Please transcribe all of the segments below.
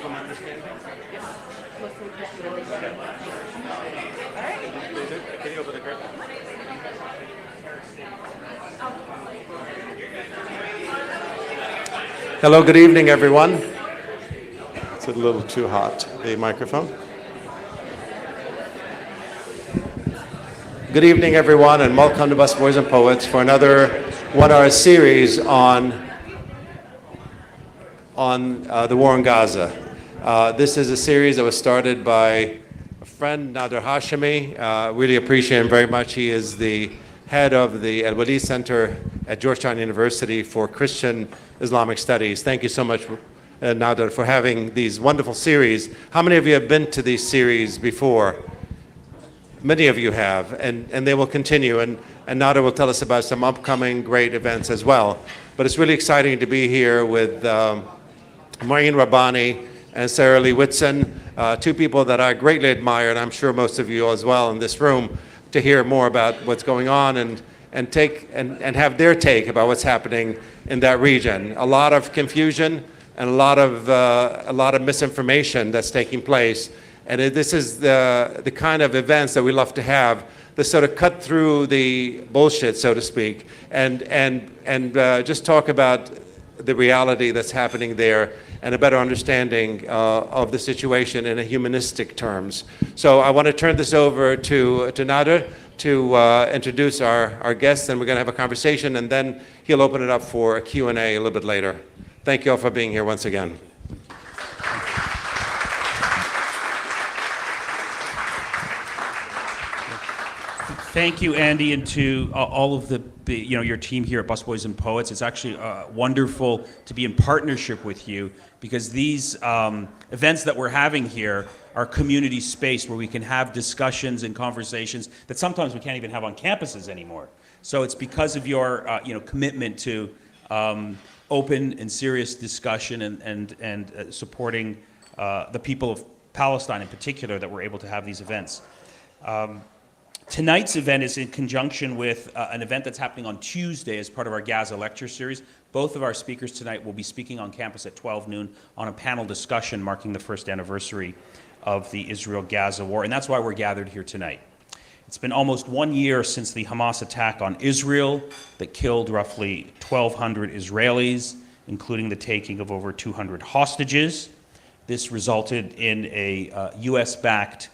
from understanding? Can you open the curtain? Hello, good evening, everyone. It's a little too hot, the microphone. Good evening, everyone, and welcome to Busboys and Poets for another one-hour series on the war in Gaza. This is a series that was started by a friend, Nader Hashemi. Really appreciate him very much. He is the head of the Al-Wali Center at Georgetown University for Christian Islamic Studies. Thank you so much, Nader, for having these wonderful series. How many of you have been to these series before? Many of you have, and they will continue, and Nader will tell us about some upcoming great events as well. But it's really exciting to be here with Mouin Rabbani and Sarah Leah Whitson, two people that I greatly admire, and I'm sure most of you as well in this room, to hear more about what's going on and have their take about what's happening in that region. A lot of confusion and a lot of misinformation that's taking place. And this is the kind of events that we love to have, to sort of cut through the bullshit, so to speak, and just talk about the reality that's happening there and a better understanding of the situation in a humanistic terms. So I want to turn this over to Nader to introduce our guests, and we're going to have a conversation, and then he'll open it up for a Q&A a little bit later. Thank you all for being here once again. Thank you, Andy, and to all of your team here at Busboys and Poets. It's actually wonderful to be in partnership with you, because these events that we're having here are community space where we can have discussions and conversations that sometimes we can't even have on campuses anymore. So it's because of your commitment to open and serious discussion and supporting the people of Palestine in particular that we're able to have these events. Tonight's event is in conjunction with an event that's happening on Tuesday as part of our Gaza lecture series. Both of our speakers tonight will be speaking on campus at 12 noon on a panel discussion marking the first anniversary of the Israel-Gaza war, and that's why we're gathered here tonight. It's been almost 1 year since the Hamas attack on Israel that killed roughly 1,200 Israelis, including the taking of over 200 hostages. This resulted in a US-backed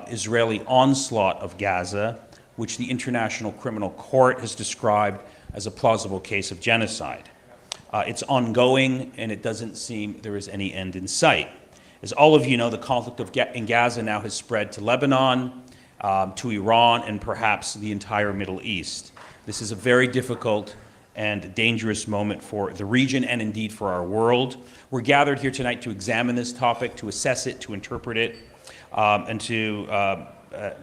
Israeli onslaught of Gaza, which the International Criminal Court has described as a plausible case of genocide. It's ongoing, and it doesn't seem there is any end in sight. As all of you know, the conflict in Gaza now has spread to Lebanon, to Iran, and perhaps the entire Middle East. This is a very difficult and dangerous moment for the region and indeed for our world. We're gathered here tonight to examine this topic, to assess it, to interpret it, and to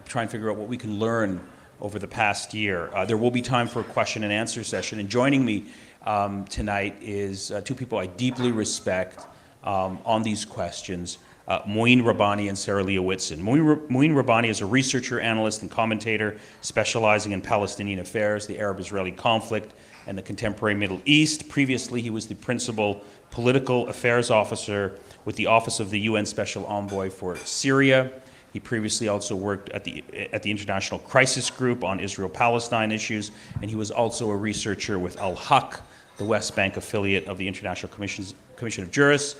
try and figure out what we can learn over the past year. There will be time for a question and answer session, and joining me tonight is two people I deeply respect on these questions, Mouin Rabbani and Sarah Leah Whitson. Mouin Rabbani is a researcher, analyst, and commentator specializing in Palestinian affairs, the Arab-Israeli conflict, and the contemporary Middle East. Previously, he was the principal political affairs officer with the Office of the UN Special Envoy for Syria. He previously also worked at the International Crisis Group on Israel-Palestine issues, and he was also a researcher with Al-Haq, the West Bank affiliate of the International Commission of Jurists.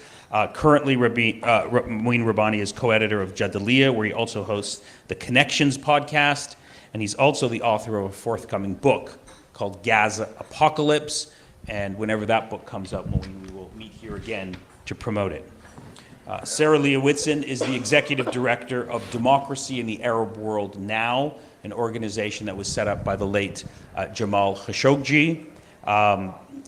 Currently, Mouin Rabbani is co-editor of Jadaliyya, where he also hosts the Connections podcast, and he's also the author of a forthcoming book called Gaza Apocalypse, and whenever that book comes up, Mouin, we will meet here again to promote it. Sarah Leah Whitson is the executive director of Democracy in the Arab World Now, an organization that was set up by the late Jamal Khashoggi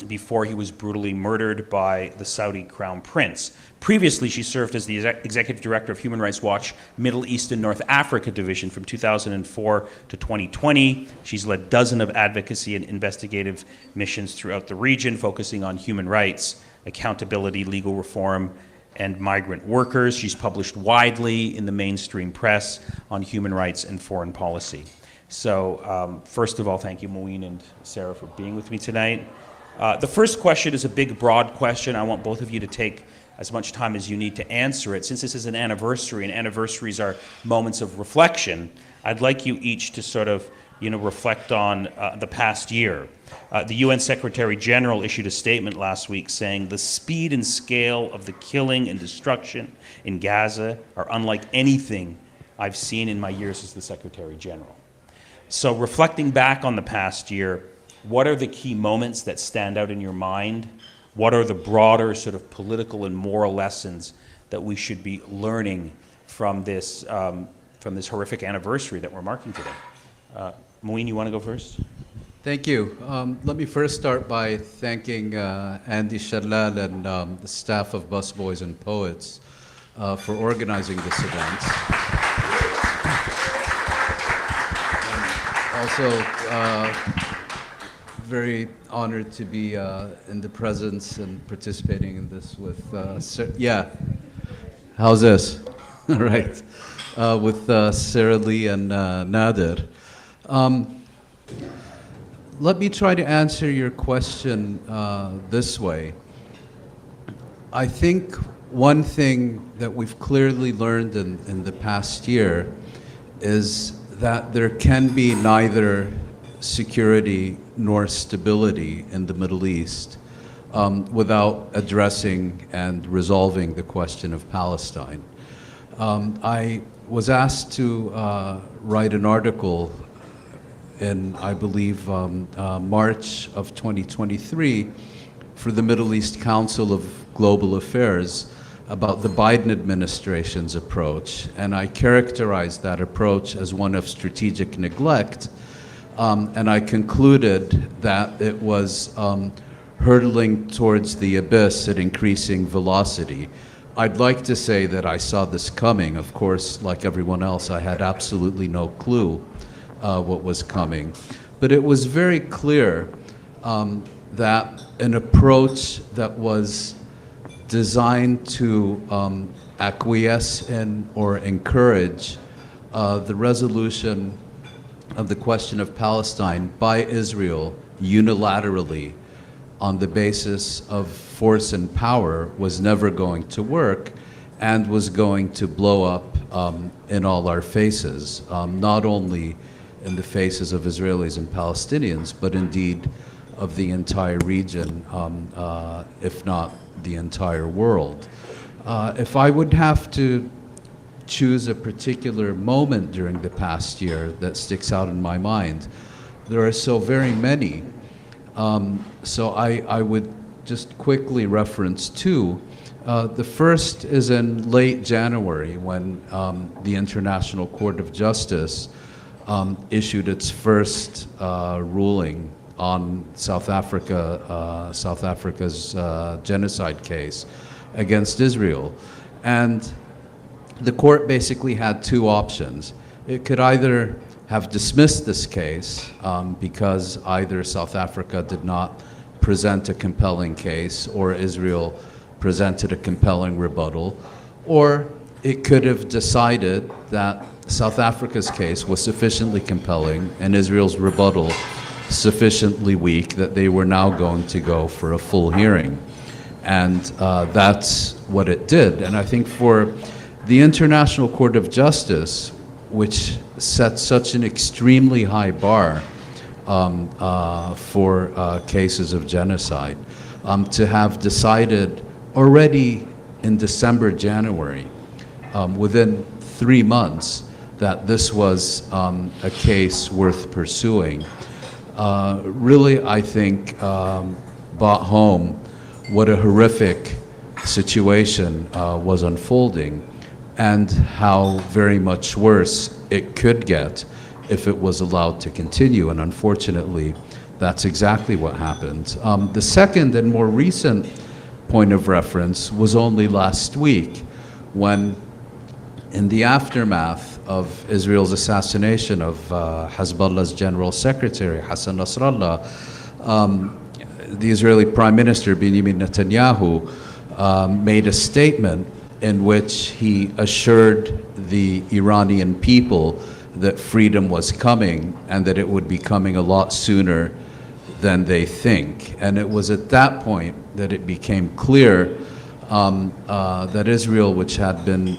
before he was brutally murdered by the Saudi Crown Prince. Previously, she served as the executive director of Human Rights Watch Middle East and North Africa Division from 2004 to 2020. She's led dozens of advocacy and investigative missions throughout the region, focusing on human rights, accountability, legal reform, and migrant workers. She's published widely in the mainstream press on human rights and foreign policy. So first of all, thank you, Mouin and Sarah, for being with me tonight. The first question is a big, broad question. I want both of you to take as much time as you need to answer it. Since this is an anniversary, and anniversaries are moments of reflection, I'd like you each to sort of, reflect on the past year. The UN Secretary General issued a statement last week saying the speed and scale of the killing and destruction in Gaza are unlike anything I've seen in my years as the Secretary General. So reflecting back on the past year, what are the key moments that stand out in your mind? What are the broader sort of political and moral lessons that we should be learning from this horrific anniversary that we're marking today? Mouin, you want to go first? Thank you. Let me first start by thanking Andy Shalal and the staff of Busboys and Poets for organizing this event. Also, very honored to be in the presence and participating in this with, how's this? All right, with Sarah Leah and Nader. Let me try to answer your question this way. I think one thing that we've clearly learned in the past year is that there can be neither security nor stability in the Middle East without addressing and resolving the question of Palestine. I was asked to write an article in, I believe, March of 2023 for the Middle East Council of Global Affairs about the Biden administration's approach, and I characterized that approach as one of strategic neglect, and I concluded that it was hurtling towards the abyss at increasing velocity. I'd like to say that I saw this coming. Of course, like everyone else, I had absolutely no clue what was coming. But it was very clear that an approach that was designed to acquiesce in or encourage the resolution of the question of Palestine by Israel unilaterally on the basis of force and power was never going to work and was going to blow up in all our faces, not only in the faces of Israelis and Palestinians, but indeed of the entire region, if not the entire world. If I would have to choose a particular moment during the past year that sticks out in my mind, there are so very many. So I would just quickly reference two. The first is in late January when the International Court of Justice issued its first ruling on South Africa's genocide case against Israel. And the court basically had two options. It could either have dismissed this case because either South Africa did not present a compelling case or Israel presented a compelling rebuttal, or it could have decided that South Africa's case was sufficiently compelling and Israel's rebuttal sufficiently weak that they were now going to go for a full hearing. And that's what it did. And I think for the International Court of Justice, which set such an extremely high bar for cases of genocide, to have decided already in December, January, within 3 months, that this was a case worth pursuing, really, I think, brought home what a horrific situation was unfolding and how very much worse it could get if it was allowed to continue. And unfortunately, that's exactly what happened. The second and more recent point of reference was only last week when, in the aftermath of Israel's assassination of Hezbollah's General Secretary, Hassan Nasrallah, the Israeli Prime Minister, Benjamin Netanyahu, made a statement in which he assured the Iranian people that freedom was coming and that it would be coming a lot sooner than they think. And it was at that point that it became clear that Israel, which had been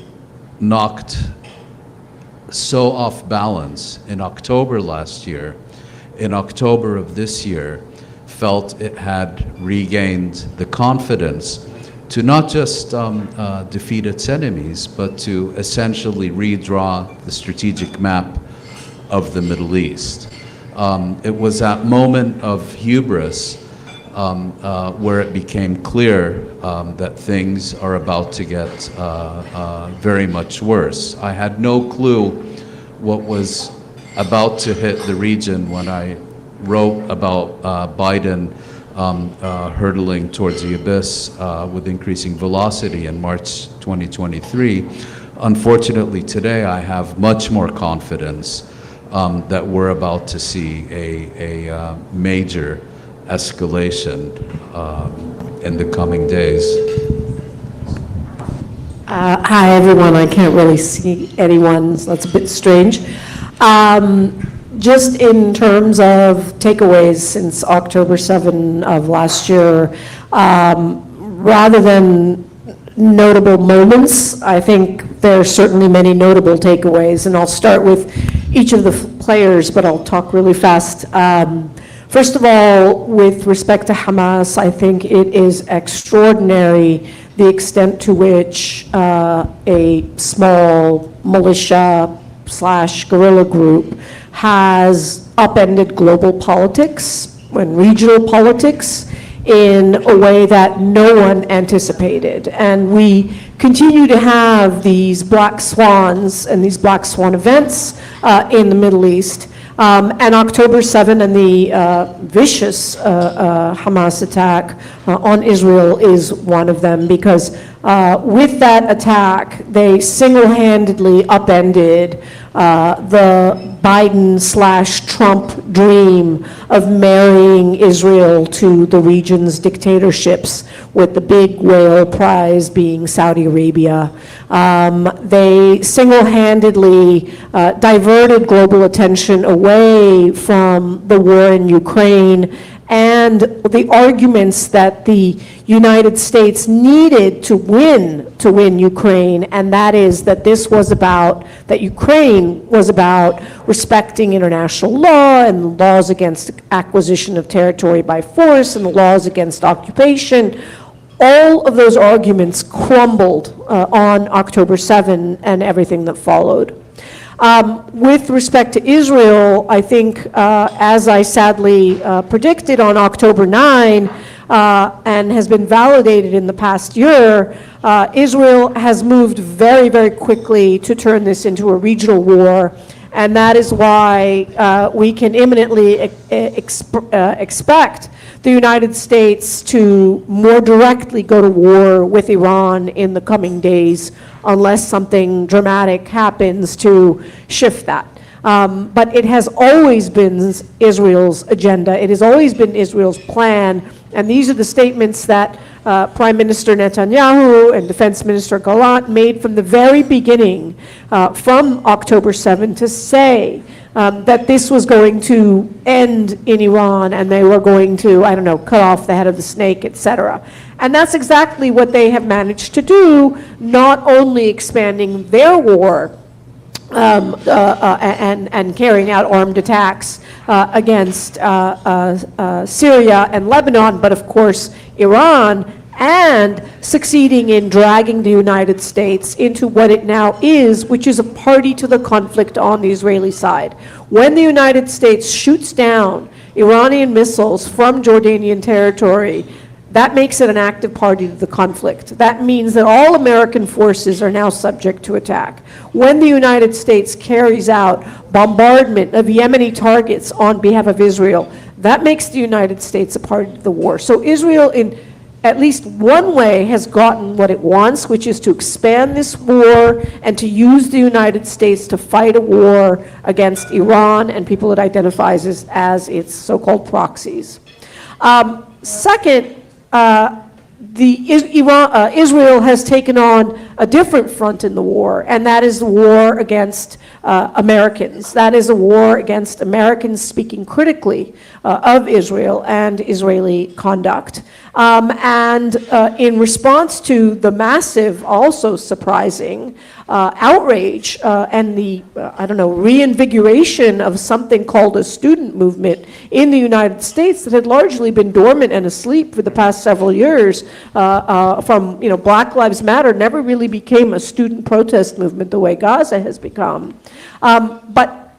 knocked so off balance in October last year, in October of this year, felt it had regained the confidence to not just defeat its enemies, but to essentially redraw the strategic map of the Middle East. It was that moment of hubris where it became clear that things are about to get very much worse. I had no clue what was about to hit the region when I wrote about Biden hurtling towards the abyss with increasing velocity in March 2023. Unfortunately, today I have much more confidence that we're about to see a major escalation in the coming days. Hi, everyone. I can't really see anyone, so that's a bit strange. Just in terms of takeaways since October 7 of last year, rather than notable moments, I think there are certainly many notable takeaways, and I'll start with each of the players, but I'll talk really fast. First of all, with respect to Hamas, I think it is extraordinary the extent to which a small militia/guerrilla group has upended global politics and regional politics in a way that no one anticipated. And we continue to have these black swans and these black swan events in the Middle East. And October 7 and the vicious Hamas attack on Israel is one of them, because with that attack, they single-handedly upended the Biden/Trump dream of marrying Israel to the region's dictatorships, with the big whale prize being Saudi Arabia. They single-handedly diverted global attention away from the war in Ukraine and the arguments that the United States needed to win Ukraine, and that is that that Ukraine was about respecting international law and laws against acquisition of territory by force and the laws against occupation. All of those arguments crumbled on October 7 and everything that followed. With respect to Israel, I think, as I sadly predicted on October 9, and has been validated in the past year, Israel has moved very, very quickly to turn this into a regional war, and that is why we can imminently expect the United States to more directly go to war with Iran in the coming days, unless something dramatic happens to shift that. But it has always been Israel's agenda. It has always been Israel's plan. And these are the statements that Prime Minister Netanyahu and Defense Minister Gallant made from the very beginning, from October 7, to say that this was going to end in Iran and they were going to, I don't know, cut off the head of the snake, etc. And that's exactly what they have managed to do, not only expanding their war and carrying out armed attacks against Syria and Lebanon, but of course Iran, and succeeding in dragging the United States into what it now is, which is a party to the conflict on the Israeli side. When the United States shoots down Iranian missiles from Jordanian territory, that makes it an active party to the conflict. That means that all American forces are now subject to attack. When the United States carries out bombardment of Yemeni targets on behalf of Israel, that makes the United States a party to the war. So Israel, in at least one way, has gotten what it wants, which is to expand this war and to use the United States to fight a war against Iran and people it identifies as its so-called proxies. Second, Israel has taken on a different front in the war, and that is the war against Americans. That is a war against Americans speaking critically of Israel and Israeli conduct. And in response to the massive, also surprising, outrage and the, reinvigoration of something called a student movement in the United States that had largely been dormant and asleep for the past several years, from, Black Lives Matter, never really became a student protest movement the way Gaza has become. But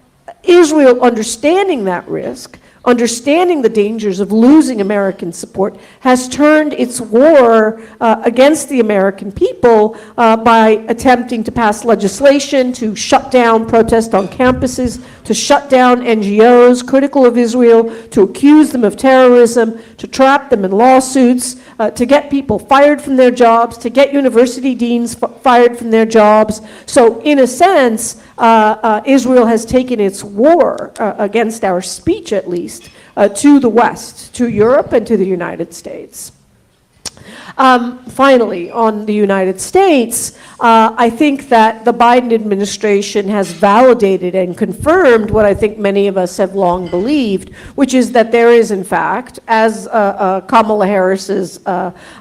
Israel, understanding that risk, understanding the dangers of losing American support, has turned its war against the American people by attempting to pass legislation to shut down protest on campuses, to shut down NGOs critical of Israel, to accuse them of terrorism, to trap them in lawsuits, to get people fired from their jobs, to get university deans fired from their jobs. So in a sense, Israel has taken its war against our speech, at least, to the West, to Europe and to the United States. Finally, on the United States, I think that the Biden administration has validated and confirmed what I think many of us have long believed, which is that there is, in fact, as Kamala Harris's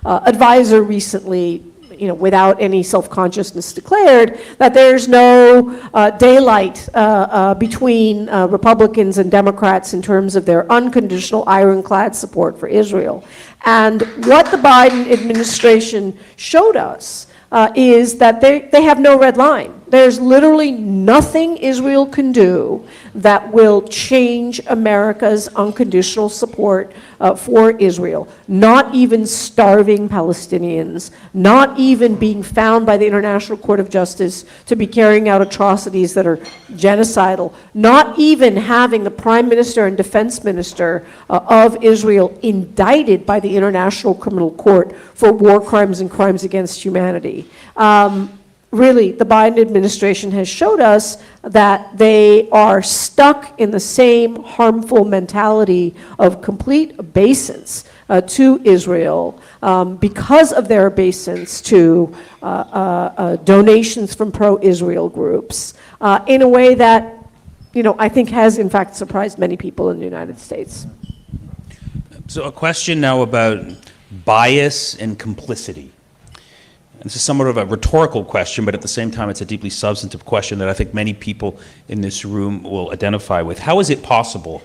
advisor recently, without any self-consciousness declared, that there's no daylight between Republicans and Democrats in terms of their unconditional, ironclad support for Israel. And what the Biden administration showed us is that they have no red line. There's literally nothing Israel can do that will change America's unconditional support for Israel. Not even starving Palestinians, not even being found by the International Court of Justice to be carrying out atrocities that are genocidal, not even having the Prime Minister and Defense Minister of Israel indicted by the International Criminal Court for war crimes and crimes against humanity. Really, the Biden administration has showed us that they are stuck in the same harmful mentality of complete obeisance to Israel because of their obeisance to donations from pro-Israel groups in a way that, I think has in fact surprised many people in the United States. So a question now about bias and complicity. This is somewhat of a rhetorical question, but at the same time, it's a deeply substantive question that I think many people in this room will identify with. How is it possible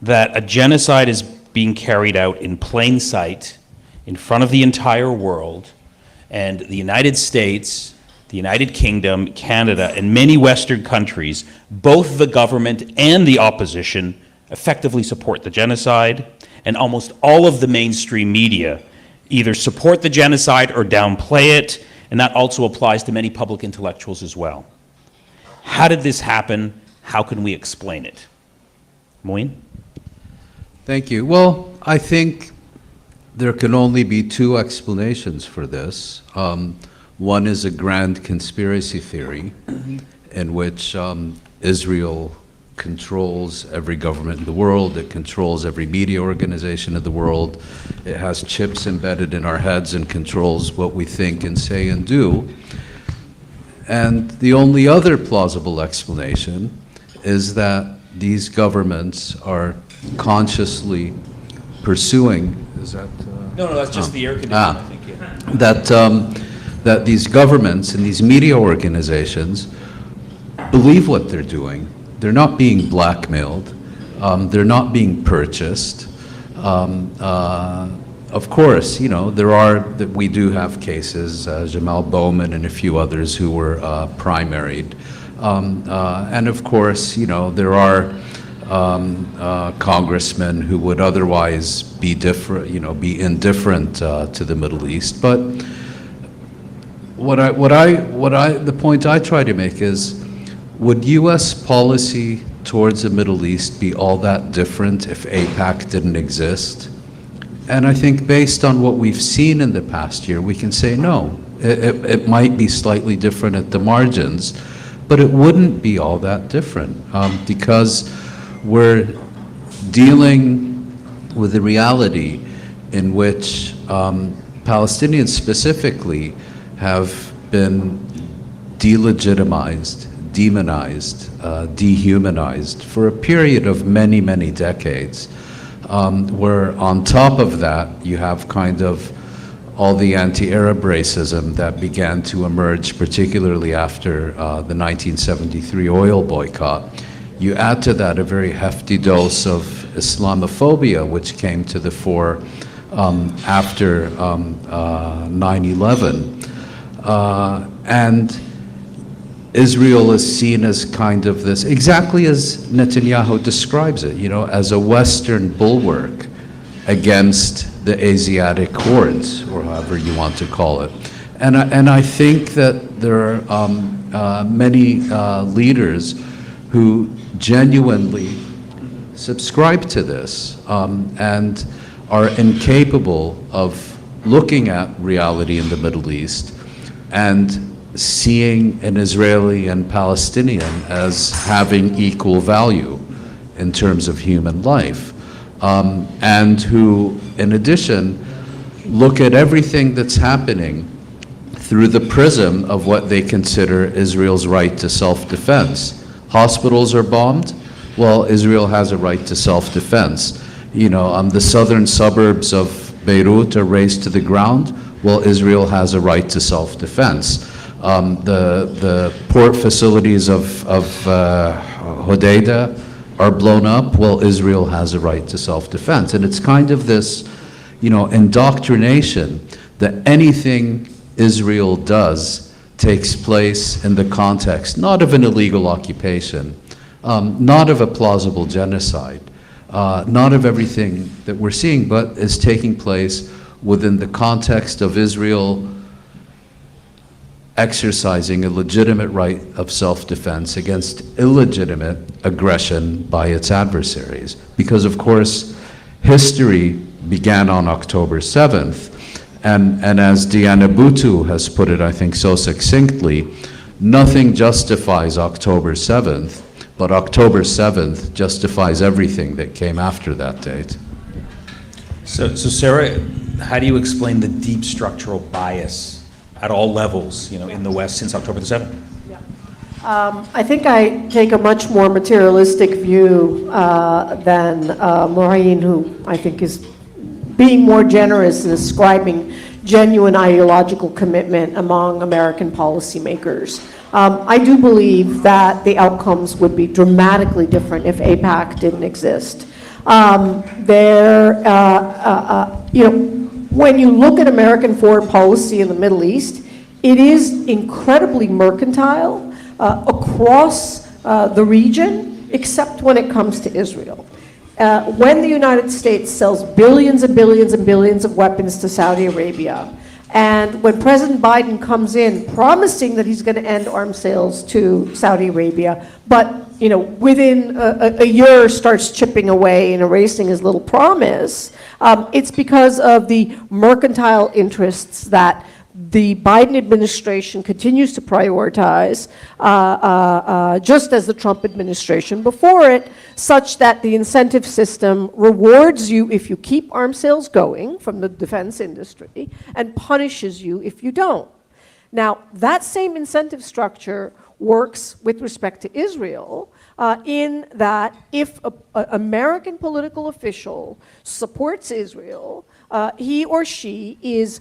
that a genocide is being carried out in plain sight, in front of the entire world, and the United States, the United Kingdom, Canada, and many Western countries, both the government and the opposition, effectively support the genocide, and almost all of the mainstream media either support the genocide or downplay it, and that also applies to many public intellectuals as well. How did this happen? How can we explain it? Mouin? Thank you. Well, I think there can only be two explanations for this. One is a grand conspiracy theory in which Israel controls every government in the world, it controls every media organization in the world, it has chips embedded in our heads and controls what we think and say and do. And the only other plausible explanation is that these governments are consciously pursuing, is that? No, that's just the air conditioner, I think. Yeah. That these governments and these media organizations believe what they're doing. They're not being blackmailed. They're not being purchased. Of course, we do have cases, Jamal Bowman and a few others who were primaried. And of course, there are congressmen who would otherwise be different, be indifferent to the Middle East. But the point I try to make is, would U.S. policy towards the Middle East be all that different if AIPAC didn't exist? And I think based on what we've seen in the past year, we can say no. It might be slightly different at the margins, but it wouldn't be all that different because we're dealing with the reality in which Palestinians specifically have been delegitimized, demonized, dehumanized for a period of many, many decades. where on top of that, you have kind of all the anti-Arab racism that began to emerge, particularly after the 1973 oil boycott. You add to that a very hefty dose of Islamophobia, which came to the fore after 9/11. And Israel is seen as kind of this, exactly as Netanyahu describes it, as a Western bulwark against the Asiatic hordes, or however you want to call it. And I think that there are many leaders who genuinely subscribe to this and are incapable of looking at reality in the Middle East and seeing an Israeli and Palestinian as having equal value in terms of human life, and who, in addition, look at everything that's happening through the prism of what they consider Israel's right to self-defense. Hospitals are bombed, well, Israel has a right to self-defense. The southern suburbs of Beirut are razed to the ground, well, Israel has a right to self-defense. The port facilities of Hodeidah are blown up, well, Israel has a right to self-defense. And it's kind of this, indoctrination that anything Israel does takes place in the context, not of an illegal occupation, not of a plausible genocide, not of everything that we're seeing, but is taking place within the context of Israel exercising a legitimate right of self-defense against illegitimate aggression by its adversaries. Because, of course, history began on October 7th, and as Diana Buttu has put it, I think, so succinctly, nothing justifies October 7th, but October 7th justifies everything that came after that date. So Sarah, how do you explain the deep structural bias at all levels, in the West since October the 7th? I think I take a much more materialistic view than Mouin, who I think is being more generous in ascribing genuine ideological commitment among American policymakers. I do believe that the outcomes would be dramatically different if AIPAC didn't exist. When you look at American foreign policy in the Middle East, it is incredibly mercantile across the region, except when it comes to Israel. When the United States sells billions and billions and billions of weapons to Saudi Arabia, and when President Biden comes in promising that he's going to end arms sales to Saudi Arabia, but within a year starts chipping away and erasing his little promise, it's because of the mercantile interests that the Biden administration continues to prioritize, just as the Trump administration before it, such that the incentive system rewards you if you keep arms sales going from the defense industry and punishes you if you don't. Now, that same incentive structure works with respect to Israel, in that if an American political official supports Israel, he or she is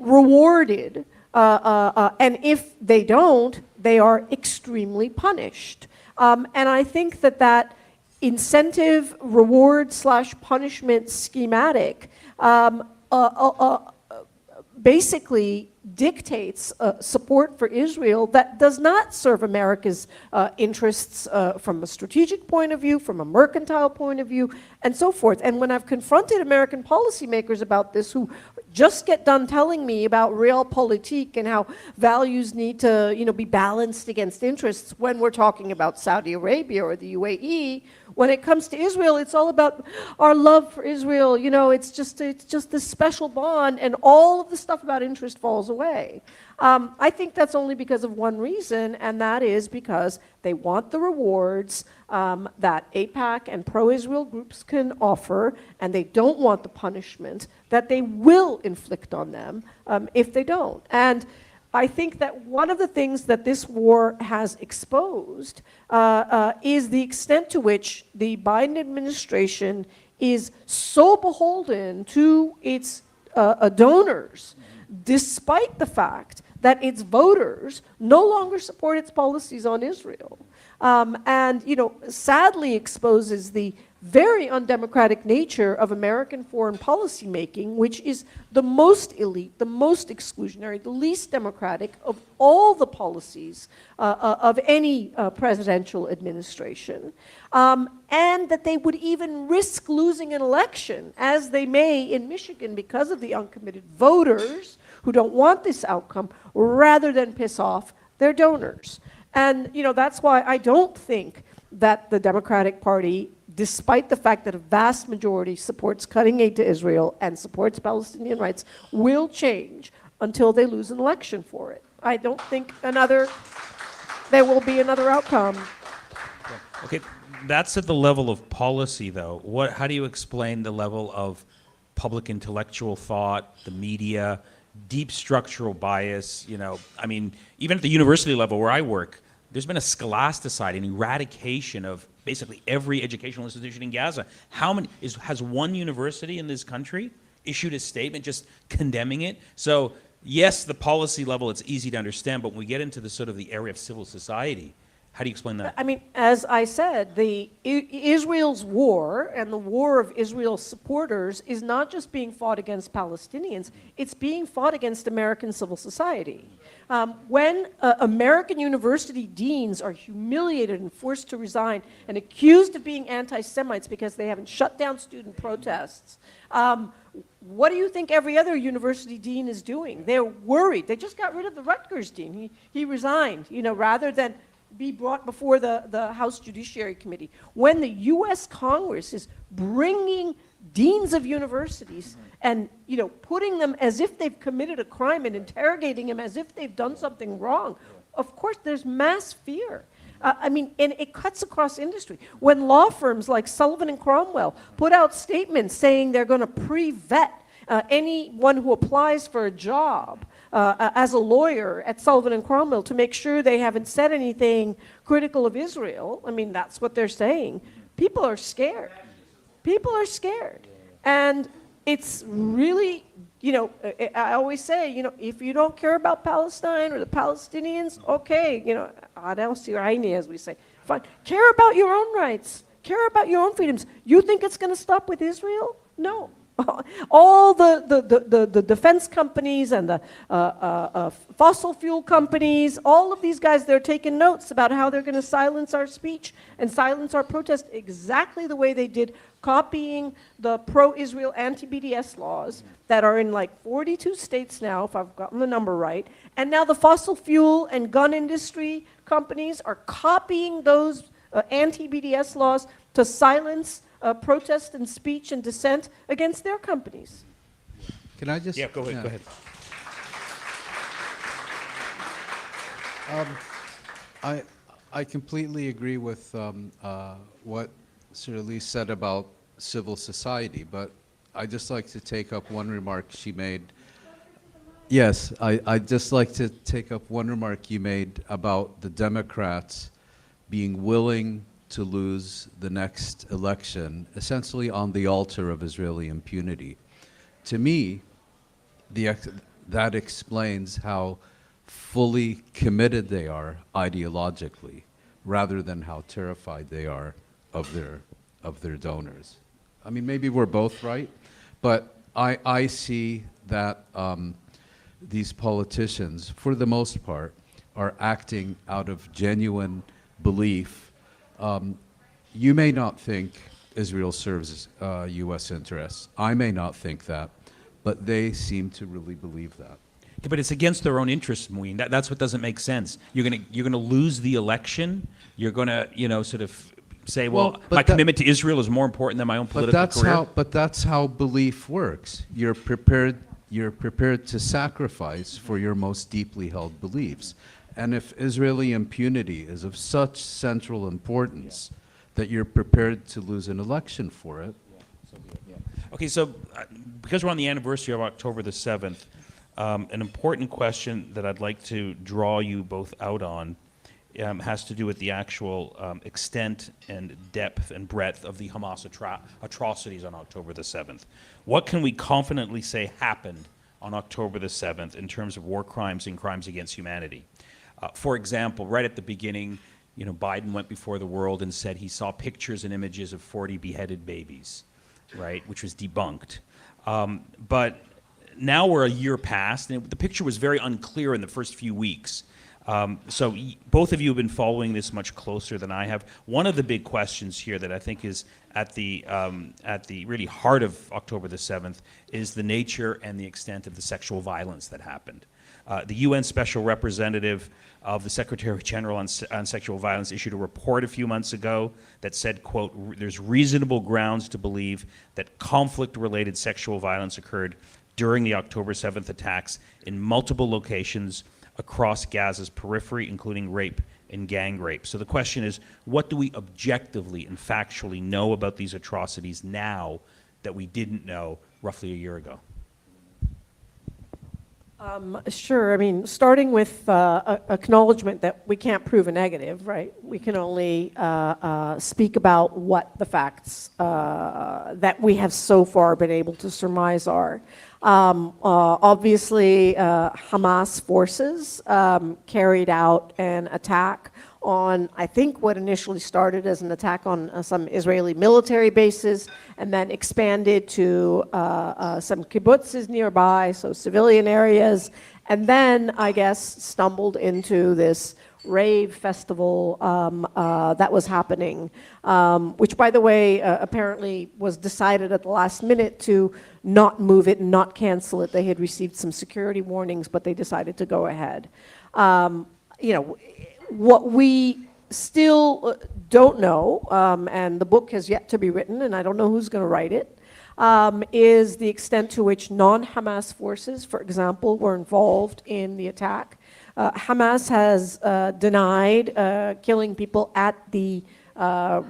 rewarded, and if they don't, they are extremely punished. And I think that incentive reward / punishment schematic basically dictates support for Israel that does not serve America's interests from a strategic point of view, from a mercantile point of view, and so forth. And when I've confronted American policymakers about this, who just get done telling me about realpolitik and how values need to, be balanced against interests when we're talking about Saudi Arabia or the UAE, when it comes to Israel, it's all about our love for Israel. It's just this special bond, and all of the stuff about interest falls away. I think that's only because of one reason, and that is because they want the rewards that AIPAC and pro-Israel groups can offer, and they don't want the punishment that they will inflict on them if they don't. And I think that one of the things that this war has exposed is the extent to which the Biden administration is so beholden to its donors, despite the fact that its voters no longer support its policies on Israel. And, sadly exposes the very undemocratic nature of American foreign policy making, which is the most elite, the most exclusionary, the least democratic of all the policies of any presidential administration. And that they would even risk losing an election, as they may in Michigan, because of the uncommitted voters who don't want this outcome, rather than piss off their donors. And, that's why I don't think that the Democratic Party, despite the fact that a vast majority supports cutting aid to Israel and supports Palestinian rights, will change until they lose an election for it. I don't think there will be another outcome. Okay, that's at the level of policy, though. How do you explain the level of public intellectual thought, the media, deep structural bias? Even at the university level where I work, there's been a scholasticide, an eradication of basically every educational institution in Gaza. Has one university in this country issued a statement just condemning it? So yes, the policy level, it's easy to understand, but when we get into the sort of the area of civil society, how do you explain that? As I said, Israel's war and the war of Israel's supporters is not just being fought against Palestinians, it's being fought against American civil society. When American university deans are humiliated and forced to resign and accused of being anti-Semites because they haven't shut down student protests, what do you think every other university dean is doing? They're worried. They just got rid of the Rutgers dean. He resigned, rather than be brought before the House Judiciary Committee. When the U.S. Congress is bringing deans of universities and putting them as if they've committed a crime and interrogating them as if they've done something wrong, of course there's mass fear. And it cuts across industry. When law firms like Sullivan and Cromwell put out statements saying they're going to pre-vet anyone who applies for a job as a lawyer at Sullivan and Cromwell to make sure they haven't said anything critical of Israel, that's what they're saying. People are scared. People are scared. And it's really, I always say, if you don't care about Palestine or the Palestinians, okay, Adel Siraini, as we say, fine. Care about your own rights. Care about your own freedoms. You think it's going to stop with Israel? No. All the defense companies and the fossil fuel companies, all of these guys, they're taking notes about how they're going to silence our speech and silence our protest exactly the way they did, copying the pro-Israel anti-BDS laws that are in like 42 states now, if I've gotten the number right. And now the fossil fuel and gun industry companies are copying those anti-BDS laws to silence protest and speech and dissent against their companies. Can I just? Yeah, go ahead. I completely agree with what Sarah Leah said about civil society, but I'd just like to take up one remark she made. Yes, I'd just like to take up one remark you made about the Democrats being willing to lose the next election, essentially on the altar of Israeli impunity. To me, that explains how fully committed they are ideologically, rather than how terrified they are of their donors. Maybe we're both right, but I see that these politicians, for the most part, are acting out of genuine belief. You may not think Israel serves U.S. interests. I may not think that, but they seem to really believe that. Yeah, but it's against their own interests, Mouin. That's what doesn't make sense. You're gonna lose the election. You're gonna, sort of say, well my commitment to Israel is more important than my own political career. But that's how belief works. You're prepared to sacrifice for your most deeply held beliefs. And if Israeli impunity is of such central importance that you're prepared to lose an election for it. Okay, so because we're on the anniversary of October the 7th, an important question that I'd like to draw you both out on has to do with the actual extent and depth and breadth of the Hamas atrocities on October the 7th. What can we confidently say happened on October the 7th in terms of war crimes and crimes against humanity? For example, right at the beginning, Biden went before the world and said he saw pictures and images of 40 beheaded babies, right, which was debunked. But now we're a year past, and the picture was very unclear in the first few weeks. So both of you have been following this much closer than I have. One of the big questions here that I think is at the really heart of October the 7th is the nature and the extent of the sexual violence that happened. The UN Special Representative of the Secretary General on Sexual Violence issued a report a few months ago that said, quote, there's reasonable grounds to believe that conflict-related sexual violence occurred during the October 7th attacks in multiple locations across Gaza's periphery, including rape and gang rape. So the question is, what do we objectively and factually know about these atrocities now that we didn't know roughly a year ago? Sure. I mean, starting with acknowledgement that we can't prove a negative, right? We can only speak about what the facts that we have so far been able to surmise are. Obviously, Hamas forces carried out an attack on, I think, what initially started as an attack on some Israeli military bases and then expanded to some kibbutzes nearby, so civilian areas, and then, I guess, stumbled into this rave festival that was happening, which, by the way, apparently was decided at the last minute to not move it and not cancel it. They had received some security warnings, but they decided to go ahead. What we still don't know, and the book has yet to be written, and I don't know who's going to write it, is the extent to which non-Hamas forces, for example, were involved in the attack. Hamas has denied killing people at the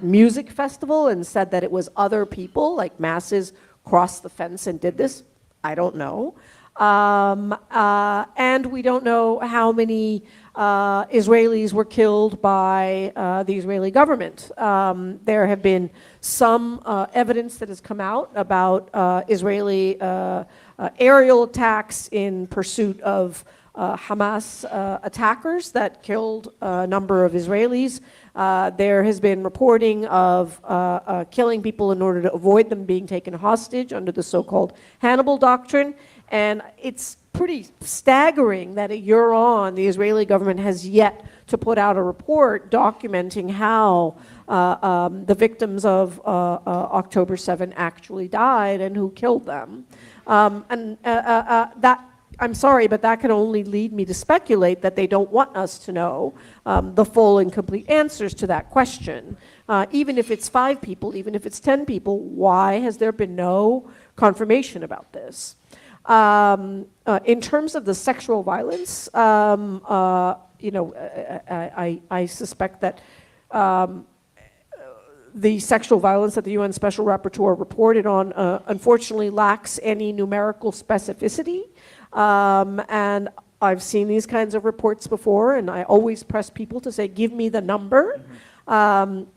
music festival and said that it was other people, like masses, crossed the fence and did this. I don't know. And we don't know how many Israelis were killed by the Israeli government. There have been some evidence that has come out about Israeli aerial attacks in pursuit of Hamas attackers that killed a number of Israelis. There has been reporting of killing people in order to avoid them being taken hostage under the so-called Hannibal Doctrine. And it's pretty staggering that a year on, the Israeli government has yet to put out a report documenting how the victims of October 7 actually died and who killed them. That, I'm sorry, but that can only lead me to speculate that they don't want us to know the full and complete answers to that question. Even if it's 5 people, even if it's 10 people, why has there been no confirmation about this? In terms of the sexual violence, I suspect that the sexual violence that the UN Special Rapporteur reported on unfortunately lacks any numerical specificity. And I've seen these kinds of reports before, and I always press people to say, give me the number.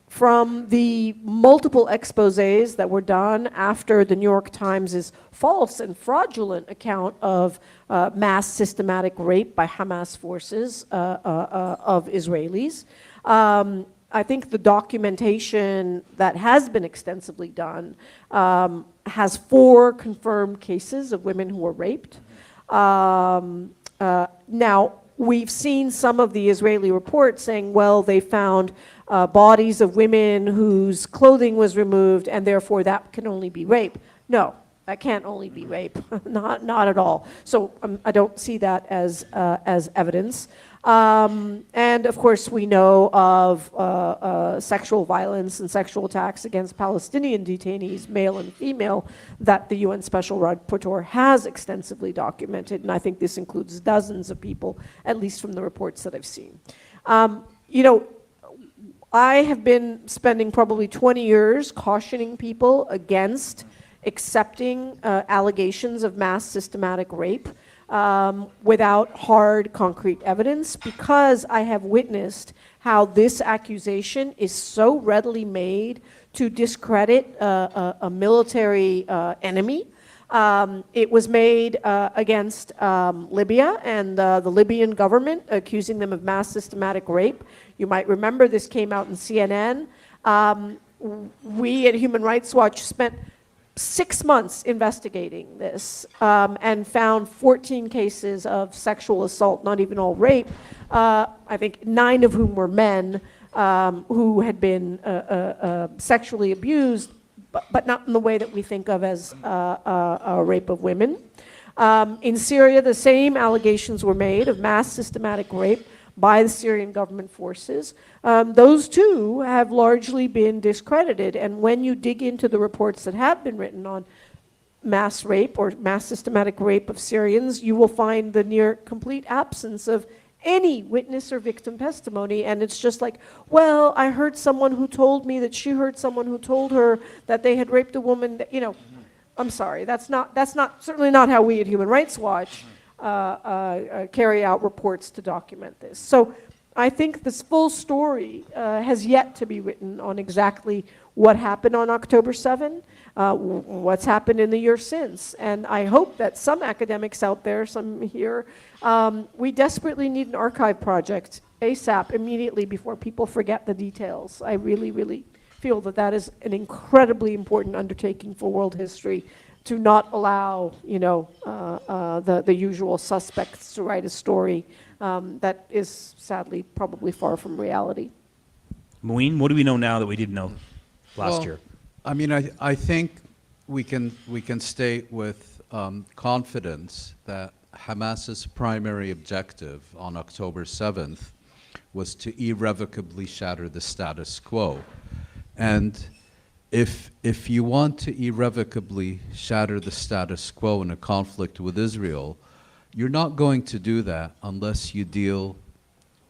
From the multiple exposés that were done after the New York Times' false and fraudulent account of mass systematic rape by Hamas forces of Israelis, I think the documentation that has been extensively done has 4 confirmed cases of women who were raped. Now, we've seen some of the Israeli reports saying, well, they found bodies of women whose clothing was removed, and therefore that can only be rape. No, that can't only be rape, not at all. So I don't see that as evidence. And of course, we know of sexual violence and sexual attacks against Palestinian detainees, male and female, that the UN Special Rapporteur has extensively documented, and I think this includes dozens of people, at least from the reports that I've seen. I have been spending probably 20 years cautioning people against accepting allegations of mass systematic rape without hard, concrete evidence, because I have witnessed how this accusation is so readily made to discredit a military enemy. It was made against Libya and the Libyan government, accusing them of mass systematic rape. You might remember this came out in CNN. We at Human Rights Watch spent 6 months investigating this and found 14 cases of sexual assault, not even all rape, I think 9 of whom were men who had been sexually abused, but not in the way that we think of as a rape of women. In Syria, the same allegations were made of mass systematic rape by the Syrian government forces. Those too have largely been discredited. And when you dig into the reports that have been written on mass rape or mass systematic rape of Syrians, you will find the near complete absence of any witness or victim testimony. And it's just like, well, I heard someone who told me that she heard someone who told her that they had raped a woman. That, I'm sorry, that's certainly not how we at Human Rights Watch carry out reports to document this. So I think this full story has yet to be written on exactly what happened on October 7, what's happened in the year since. And I hope that some academics out there, some here, we desperately need an archive project ASAP, immediately, before people forget the details. I really, really feel that that is an incredibly important undertaking for world history, to not allow, the usual suspects to write a story that is sadly probably far from reality. Mouin, what do we know now that we didn't know last year? I mean, I think we can state with confidence that Hamas's primary objective on October 7th was to irrevocably shatter the status quo. And if you want to irrevocably shatter the status quo in a conflict with Israel, you're not going to do that unless you deal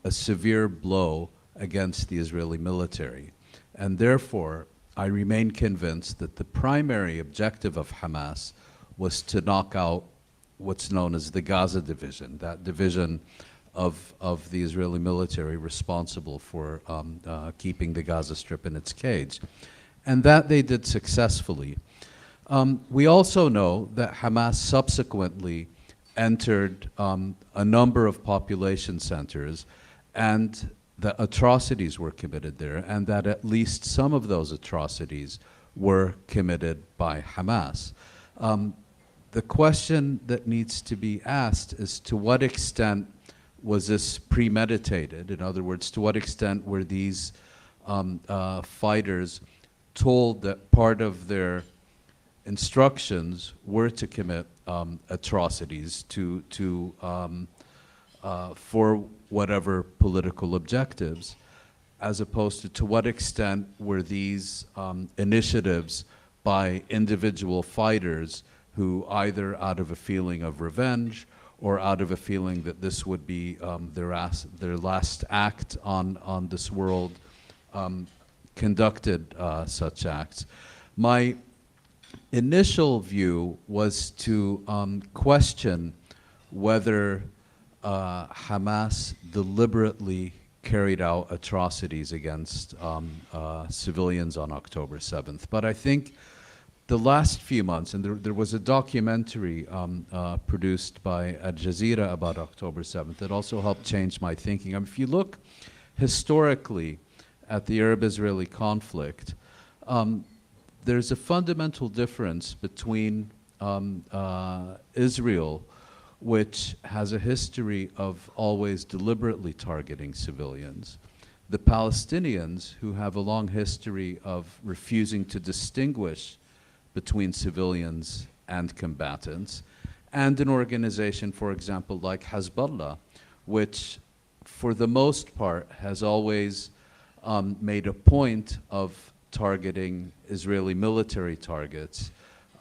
a severe blow against the Israeli military. And therefore, I remain convinced that the primary objective of Hamas was to knock out what's known as the Gaza division, that division of the Israeli military responsible for keeping the Gaza Strip in its cage. And that they did successfully. We also know that Hamas subsequently entered a number of population centers, and that atrocities were committed there, and that at least some of those atrocities were committed by Hamas. The question that needs to be asked is, to what extent was this premeditated? In other words, to what extent were these fighters told that part of their instructions were to commit atrocities for whatever political objectives, as opposed to what extent were these initiatives by individual fighters who, either out of a feeling of revenge or out of a feeling that this would be their last act on this world, conducted such acts. My initial view was to question whether Hamas deliberately carried out atrocities against civilians on October 7th. But I think the last few months, and there was a documentary produced by Al Jazeera about October 7th that also helped change my thinking. I mean, if you look historically at the Arab-Israeli conflict, there's a fundamental difference between Israel, which has a history of always deliberately targeting civilians, the Palestinians, who have a long history of refusing to distinguish between civilians and combatants, and an organization, for example, like Hezbollah, which for the most part has always made a point of targeting Israeli military targets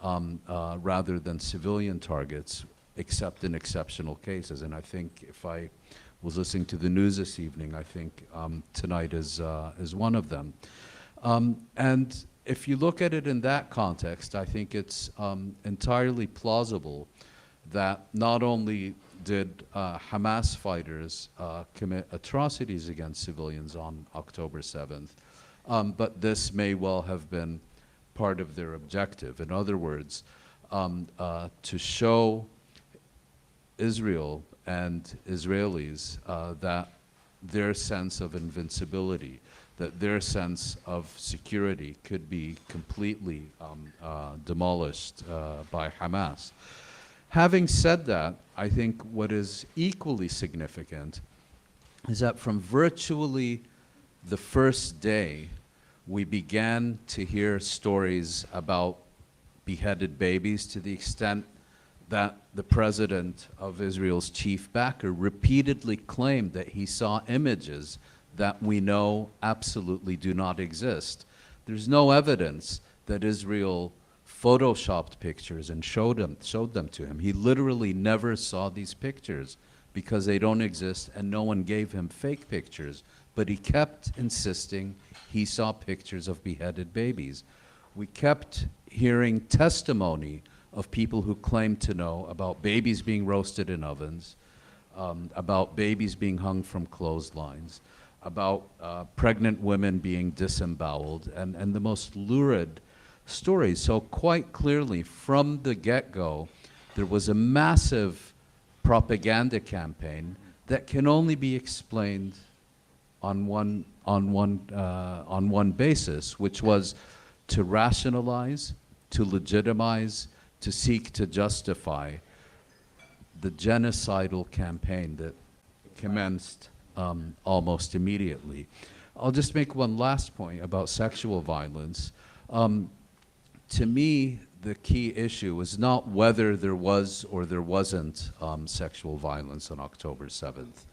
rather than civilian targets, except in exceptional cases. And I think, if I was listening to the news this evening, I think tonight is one of them. And if you look at it in that context, I think it's entirely plausible that not only did Hamas fighters commit atrocities against civilians on October 7th. But this may well have been part of their objective. In other words, to show Israel and Israelis that their sense of invincibility, that their sense of security could be completely demolished by Hamas. Having said that, I think what is equally significant is that from virtually the first day, we began to hear stories about beheaded babies, to the extent that the president of Israel's chief backer repeatedly claimed that he saw images that we know absolutely do not exist. There's no evidence that Israel photoshopped pictures and showed them to him. He literally never saw these pictures because they don't exist, and no one gave him fake pictures. But he kept insisting he saw pictures of beheaded babies. We kept hearing testimony of people who claimed to know about babies being roasted in ovens, about babies being hung from clotheslines, about pregnant women being disemboweled, and the most lurid stories. So quite clearly, from the get-go, there was a massive propaganda campaign that can only be explained on one basis, which was to rationalize, to legitimize, to seek to justify the genocidal campaign that commenced almost immediately. I'll just make one last point about sexual violence. To me, the key issue is not whether there was or there wasn't sexual violence on October 7th.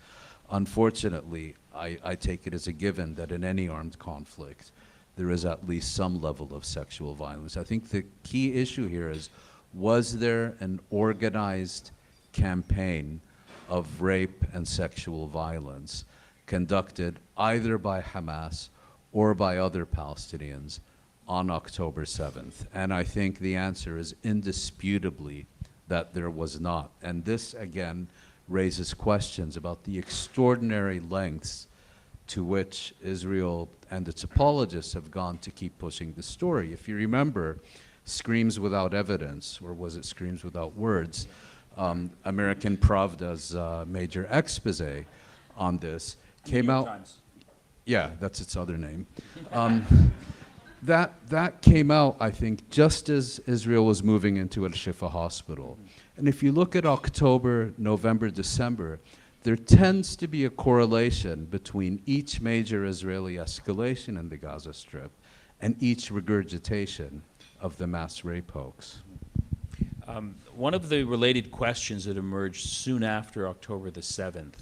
Unfortunately, I take it as a given that in any armed conflict, there is at least some level of sexual violence. I think the key issue here is, was there an organized campaign of rape and sexual violence conducted either by Hamas or by other Palestinians on October 7th? And I think the answer is indisputably that there was not. And this, again, raises questions about the extraordinary lengths to which Israel and its apologists have gone to keep pushing the story. If you remember, Screams Without Evidence, or was it Screams Without Words, American Pravda's major expose on this came out. Times. Yeah, that's its other name. That came out, I think, just as Israel was moving into Al-Shifa hospital. And if you look at October, November, December, there tends to be a correlation between each major Israeli escalation in the Gaza Strip and each regurgitation of the mass rape hoax. One of the related questions that emerged soon after October the 7th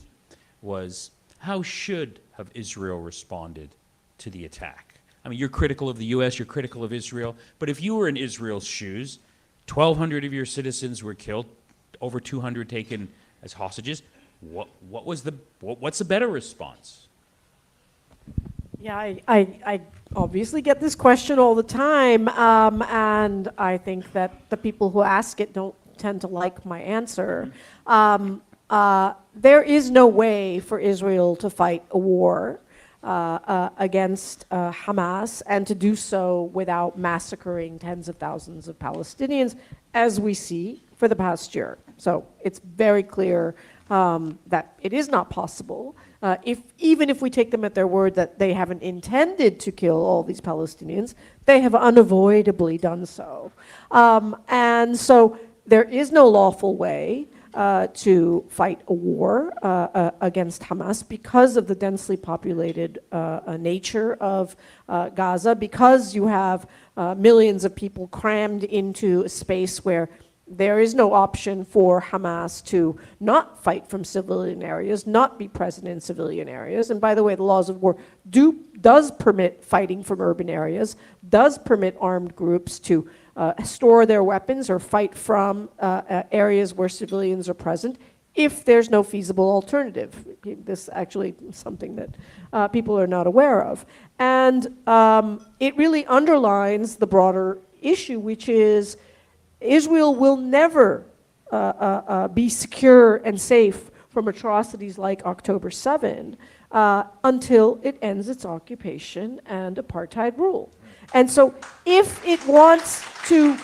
was, how should have Israel responded to the attack? I mean, you're critical of the U.S., you're critical of Israel, but if you were in Israel's shoes, 1,200 of your citizens were killed, over 200 taken as hostages, what's the better response? Yeah, I obviously get this question all the time, and I think that the people who ask it don't tend to like my answer. There is no way for Israel to fight a war against Hamas and to do so without massacring tens of thousands of Palestinians, as we see for the past year. So it's very clear that it is not possible. Even if we take them at their word that they haven't intended to kill all these Palestinians, they have unavoidably done so. And so there is no lawful way to fight a war against Hamas because of the densely populated nature of Gaza, because you have millions of people crammed into a space where there is no option for Hamas to not fight from civilian areas, not be present in civilian areas. And by the way, the laws of war does permit fighting from urban areas, does permit armed groups to store their weapons or fight from areas where civilians are present if there's no feasible alternative. This actually is something that people are not aware of. And it really underlines the broader issue, which is Israel will never be secure and safe from atrocities like October 7 until it ends its occupation and apartheid rule. And so if it wants to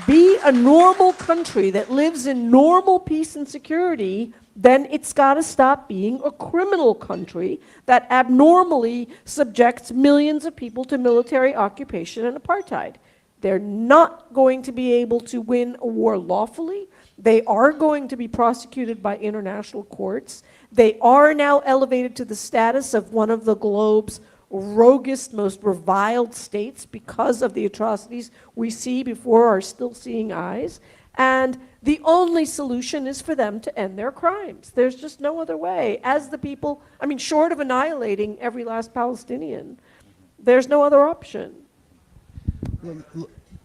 be a normal country that lives in normal peace and security, then it's got to stop being a criminal country that abnormally subjects millions of people to military occupation and apartheid. They're not going to be able to win a war lawfully. They are going to be prosecuted by international courts. They are now elevated to the status of one of the globe's roguest, most reviled states because of the atrocities we see before our still seeing eyes. And the only solution is for them to end their crimes. There's just no other way. As the people, I mean, short of annihilating every last Palestinian, there's no other option.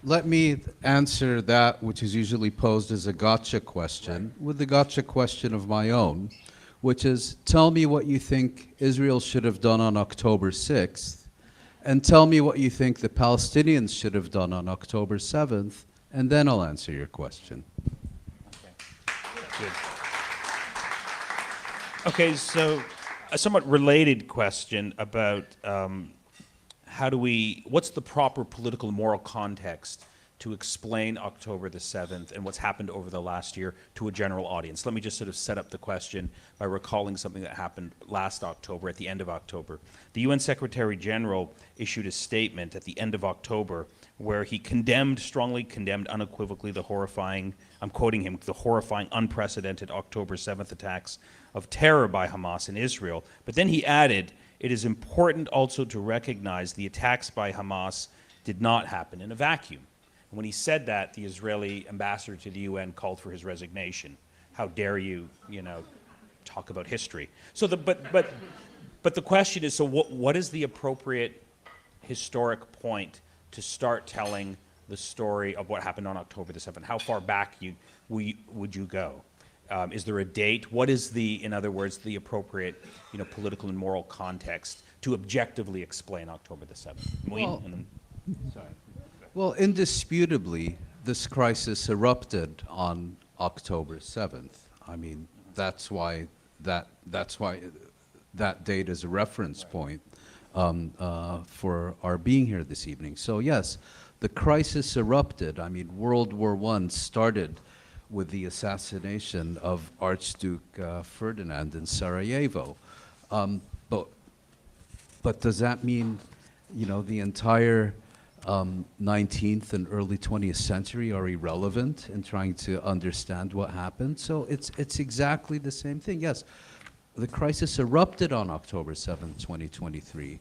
Let me answer that, which is usually posed as a gotcha question, with the gotcha question of my own, which is, tell me what you think Israel should have done on October 6th, and tell me what you think the Palestinians should have done on October 7th, and then I'll answer your question. Good. Okay, so a somewhat related question about what's the proper political and moral context to explain October the 7th and what's happened over the last year to a general audience? Let me just sort of set up the question by recalling something that happened last October, at the end of October. The UN Secretary General issued a statement at the end of October where he strongly condemned unequivocally the horrifying, I'm quoting him, the horrifying, unprecedented October 7th attacks of terror by Hamas in Israel. But then he added, it is important also to recognize the attacks by Hamas did not happen in a vacuum. And when he said that, the Israeli ambassador to the UN called for his resignation. How dare you, talk about history? So but the question is, so what is the appropriate historic point to start telling the story of what happened on October the 7th? How far back would you go? Is there a date? What is in other words, the appropriate, political and moral context to objectively explain October the 7th? Well, indisputably, this crisis erupted on October 7th. I mean, that's why that date is a reference point for our being here this evening. So yes, the crisis erupted. I mean, World War I started with the assassination of Archduke Ferdinand in Sarajevo. But does that mean, the entire 19th and early 20th century are irrelevant in trying to understand what happened? So it's exactly the same thing. Yes, the crisis erupted on October 7th, 2023,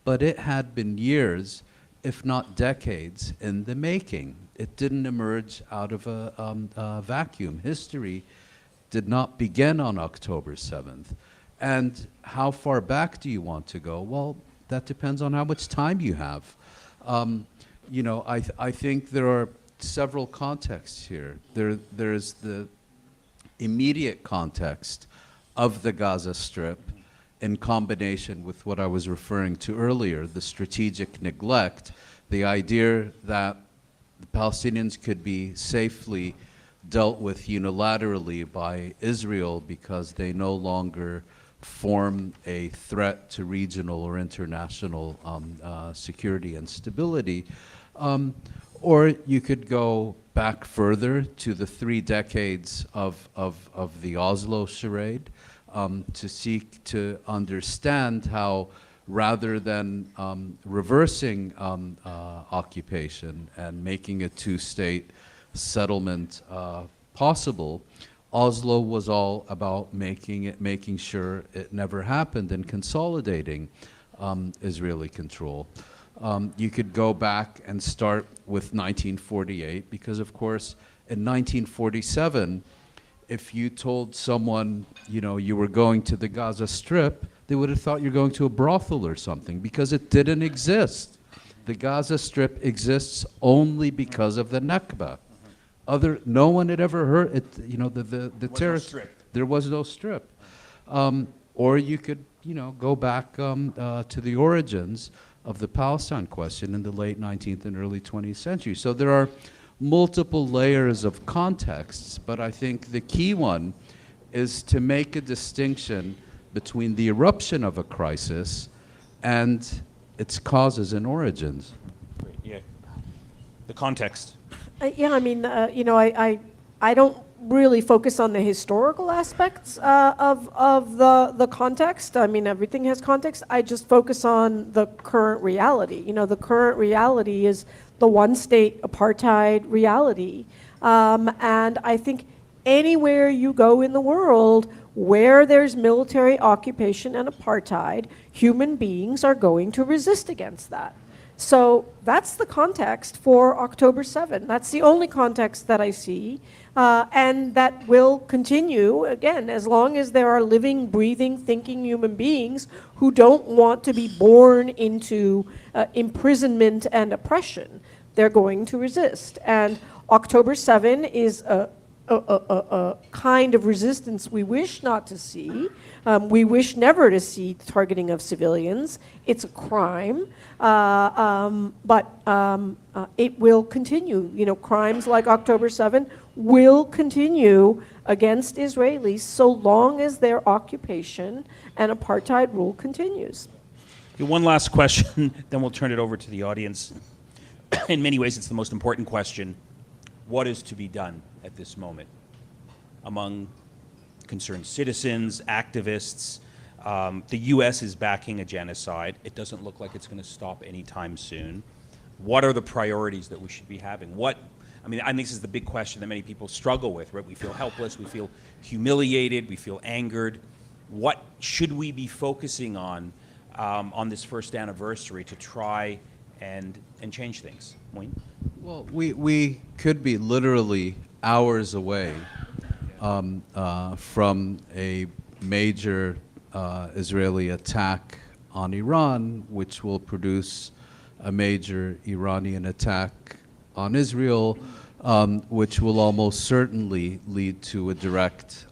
but it had been years, if not decades, in the making. It didn't emerge out of a vacuum. History did not begin on October 7th. And how far back do you want to go? Well, that depends on how much time you have. I think there are several contexts here. There's the immediate context of the Gaza Strip in combination with what I was referring to earlier, the strategic neglect, the idea that the Palestinians could be safely dealt with unilaterally by Israel because they no longer form a threat to regional or international security and stability. Or you could go back further to the 3 decades of the Oslo charade to seek to understand how, rather than reversing occupation and making a 2-state settlement possible, Oslo was all about making sure it never happened and consolidating Israeli control. You could go back and start with 1948, because of course in 1947, if you told someone, you were going to the Gaza Strip, they would have thought you're going to a brothel or something, because it didn't exist. The Gaza Strip exists only because of the Nakba. No one had ever heard it. The terrorist. There was no strip. Or you could, go back to the origins of the Palestine question in the late 19th and early 20th century. So there are multiple layers of contexts, but I think the key one is to make a distinction between the eruption of a crisis and its causes and origins. Yeah. The context. Yeah, I mean, I don't really focus on the historical aspects of the context. I mean, everything has context. I just focus on the current reality. The current reality is the one-state apartheid reality. And I think anywhere you go in the world where there's military occupation and apartheid, human beings are going to resist against that. So that's the context for October 7. That's the only context that I see, and that will continue, again, as long as there are living, breathing, thinking human beings who don't want to be born into imprisonment and oppression. They're going to resist. And October 7 is a kind of resistance we wish not to see. We wish never to see targeting of civilians. It's a crime, but it will continue. Crimes like October 7 will continue against Israelis so long as their occupation and apartheid rule continues. Okay, one last question, then we'll turn it over to the audience. In many ways, it's the most important question. What is to be done at this moment among concerned citizens, activists? The U.S. is backing a genocide. It doesn't look like it's going to stop anytime soon. What are the priorities that we should be having? I think this is the big question that many people struggle with, right? We feel helpless, we feel humiliated, we feel angered. What should we be focusing on this first anniversary to try and change things? Mouin? Well, we could be literally hours away from a major Israeli attack on Iran, which will produce a major Iranian attack on Israel, which will almost certainly lead to a direct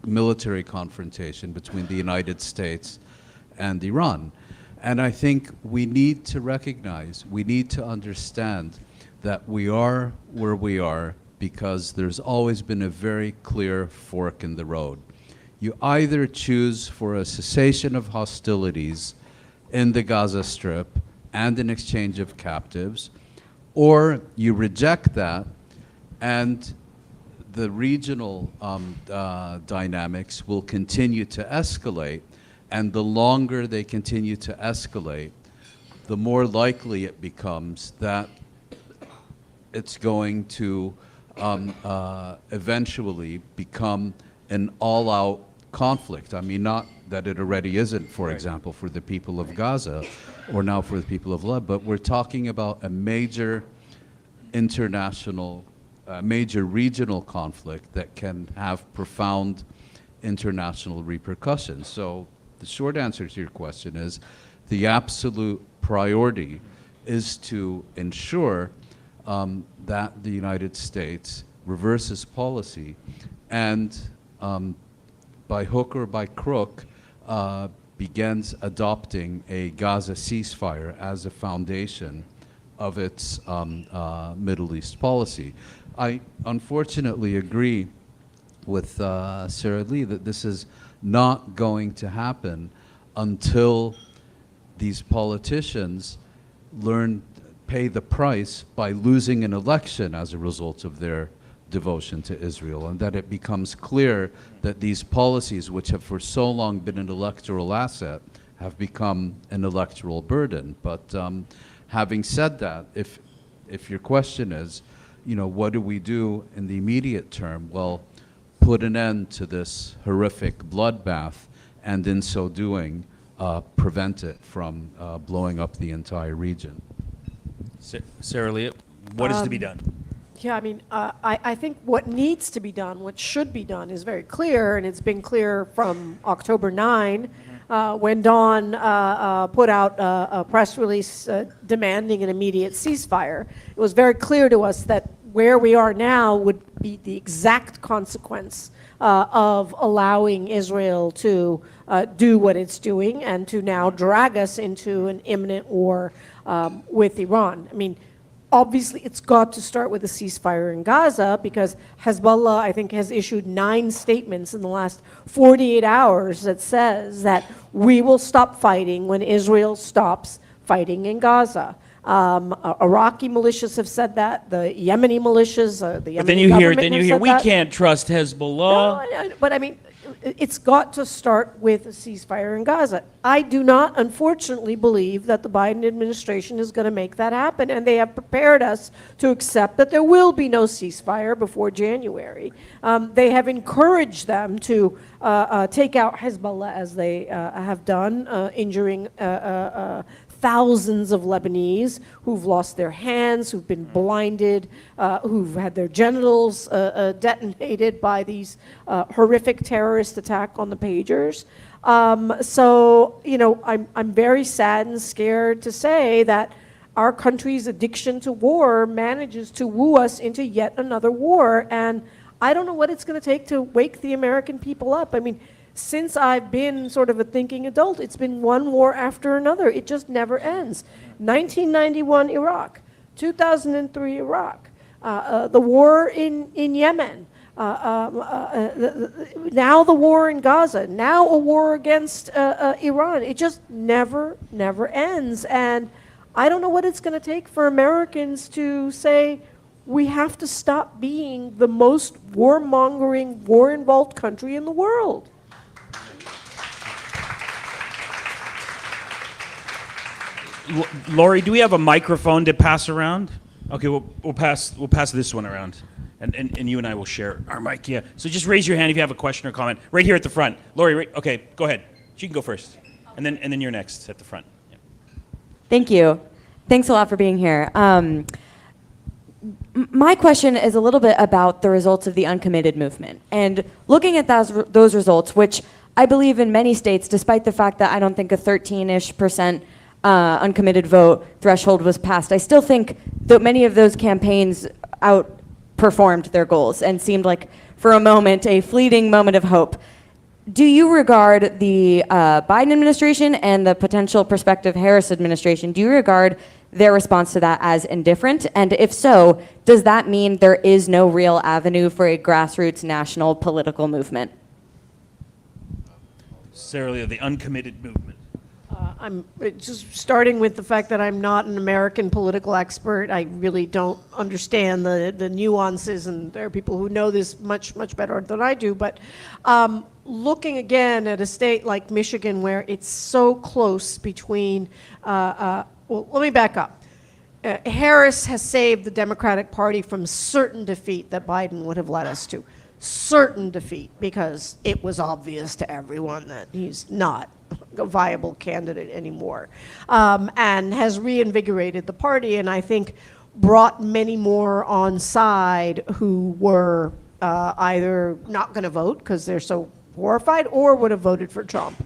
military confrontation between the United States and Iran. And I think we need to recognize, we need to understand that we are where we are because there's always been a very clear fork in the road. You either choose for a cessation of hostilities in the Gaza Strip and an exchange of captives, or you reject that and the regional dynamics will continue to escalate, and the longer they continue to escalate, the more likely it becomes that it's going to eventually become an all-out conflict. I mean, not that it already isn't, for example, for the people of Gaza or now for the people of Lebanon, but we're talking about a major international, major regional conflict that can have profound international repercussions. So the short answer to your question is the absolute priority is to ensure that the United States reverses policy and by hook or by crook begins adopting a Gaza ceasefire as a foundation of its Middle East policy. I unfortunately agree with Sarah Lee that this is not going to happen until these politicians pay the price by losing an election as a result of their devotion to Israel, and that it becomes clear that these policies, which have for so long been an electoral asset, have become an electoral burden. But having said that, if your question is, what do we do in the immediate term? Well, put an end to this horrific bloodbath, and in so doing, prevent it from blowing up the entire region. Sarah Leah, what is to be done? Yeah, I mean, I think what needs to be done, what should be done, is very clear, and it's been clear from October 9, when Dawn put out a press release demanding an immediate ceasefire. It was very clear to us that where we are now would be the exact consequence of allowing Israel to do what it's doing and to now drag us into an imminent war with Iran. I mean, obviously, it's got to start with a ceasefire in Gaza, because Hezbollah, I think, has issued 9 statements in the last 48 hours that says that we will stop fighting when Israel stops fighting in Gaza. Iraqi militias have said that. The Yemeni militias, the Yemeni But then you hear, government we have said that. can't trust Hezbollah. No, but I mean, it's got to start with a ceasefire in Gaza. I do not, unfortunately, believe that the Biden administration is going to make that happen, and they have prepared us to accept that there will be no ceasefire before January. They have encouraged them to take out Hezbollah, as they have done, injuring thousands of Lebanese who've lost their hands, who've been blinded, who've had their genitals detonated by these horrific terrorist attack on the pagers. So, you know, I'm very sad and scared to say that our country's addiction to war manages to woo us into yet another war. And I don't know what it's going to take to wake the American people up. I mean, since I've been sort of a thinking adult, it's been one war after another. It just never ends. 1991 Iraq, 2003 Iraq, the war in Yemen, now the war in Gaza, now a war against Iran. It just never ends. And I don't know what it's going to take for Americans to say, we have to stop being the most warmongering, war-involved country in the world. Lori, do we have a microphone to pass around? Okay, we'll pass this one around, and you and I will share our mic. Yeah. So just raise your hand if you have a question or comment. Right here at the front, Lori. Okay, go ahead. She can go first, and then you're next at the front. Yeah. Thank you. Thanks a lot for being here. My question is a little bit about the results of the uncommitted movement, and looking at those results, which I believe in many states, despite the fact that I don't think a 13-ish% uncommitted vote threshold was passed, I still think that many of those campaigns outperformed their goals and seemed like, for a moment, a fleeting moment of hope. Do you regard the Biden administration and the potential prospective Harris administration, do you regard their response to that as indifferent? And if so, does that mean there is no real avenue for a grassroots national political movement? Sarah Leah, the uncommitted movement. I'm just starting with the fact that I'm not an American political expert. I really don't understand the nuances, and there are people who know this much better than I do. But looking again at a state like Michigan, where it's so close between, well, let me back up. Harris has saved the Democratic Party from certain defeat that Biden would have led us to. Certain defeat, because it was obvious to everyone that he's not a viable candidate anymore, and has reinvigorated the party, and I think brought many more on side who were either not going to vote because they're so horrified or would have voted for Trump.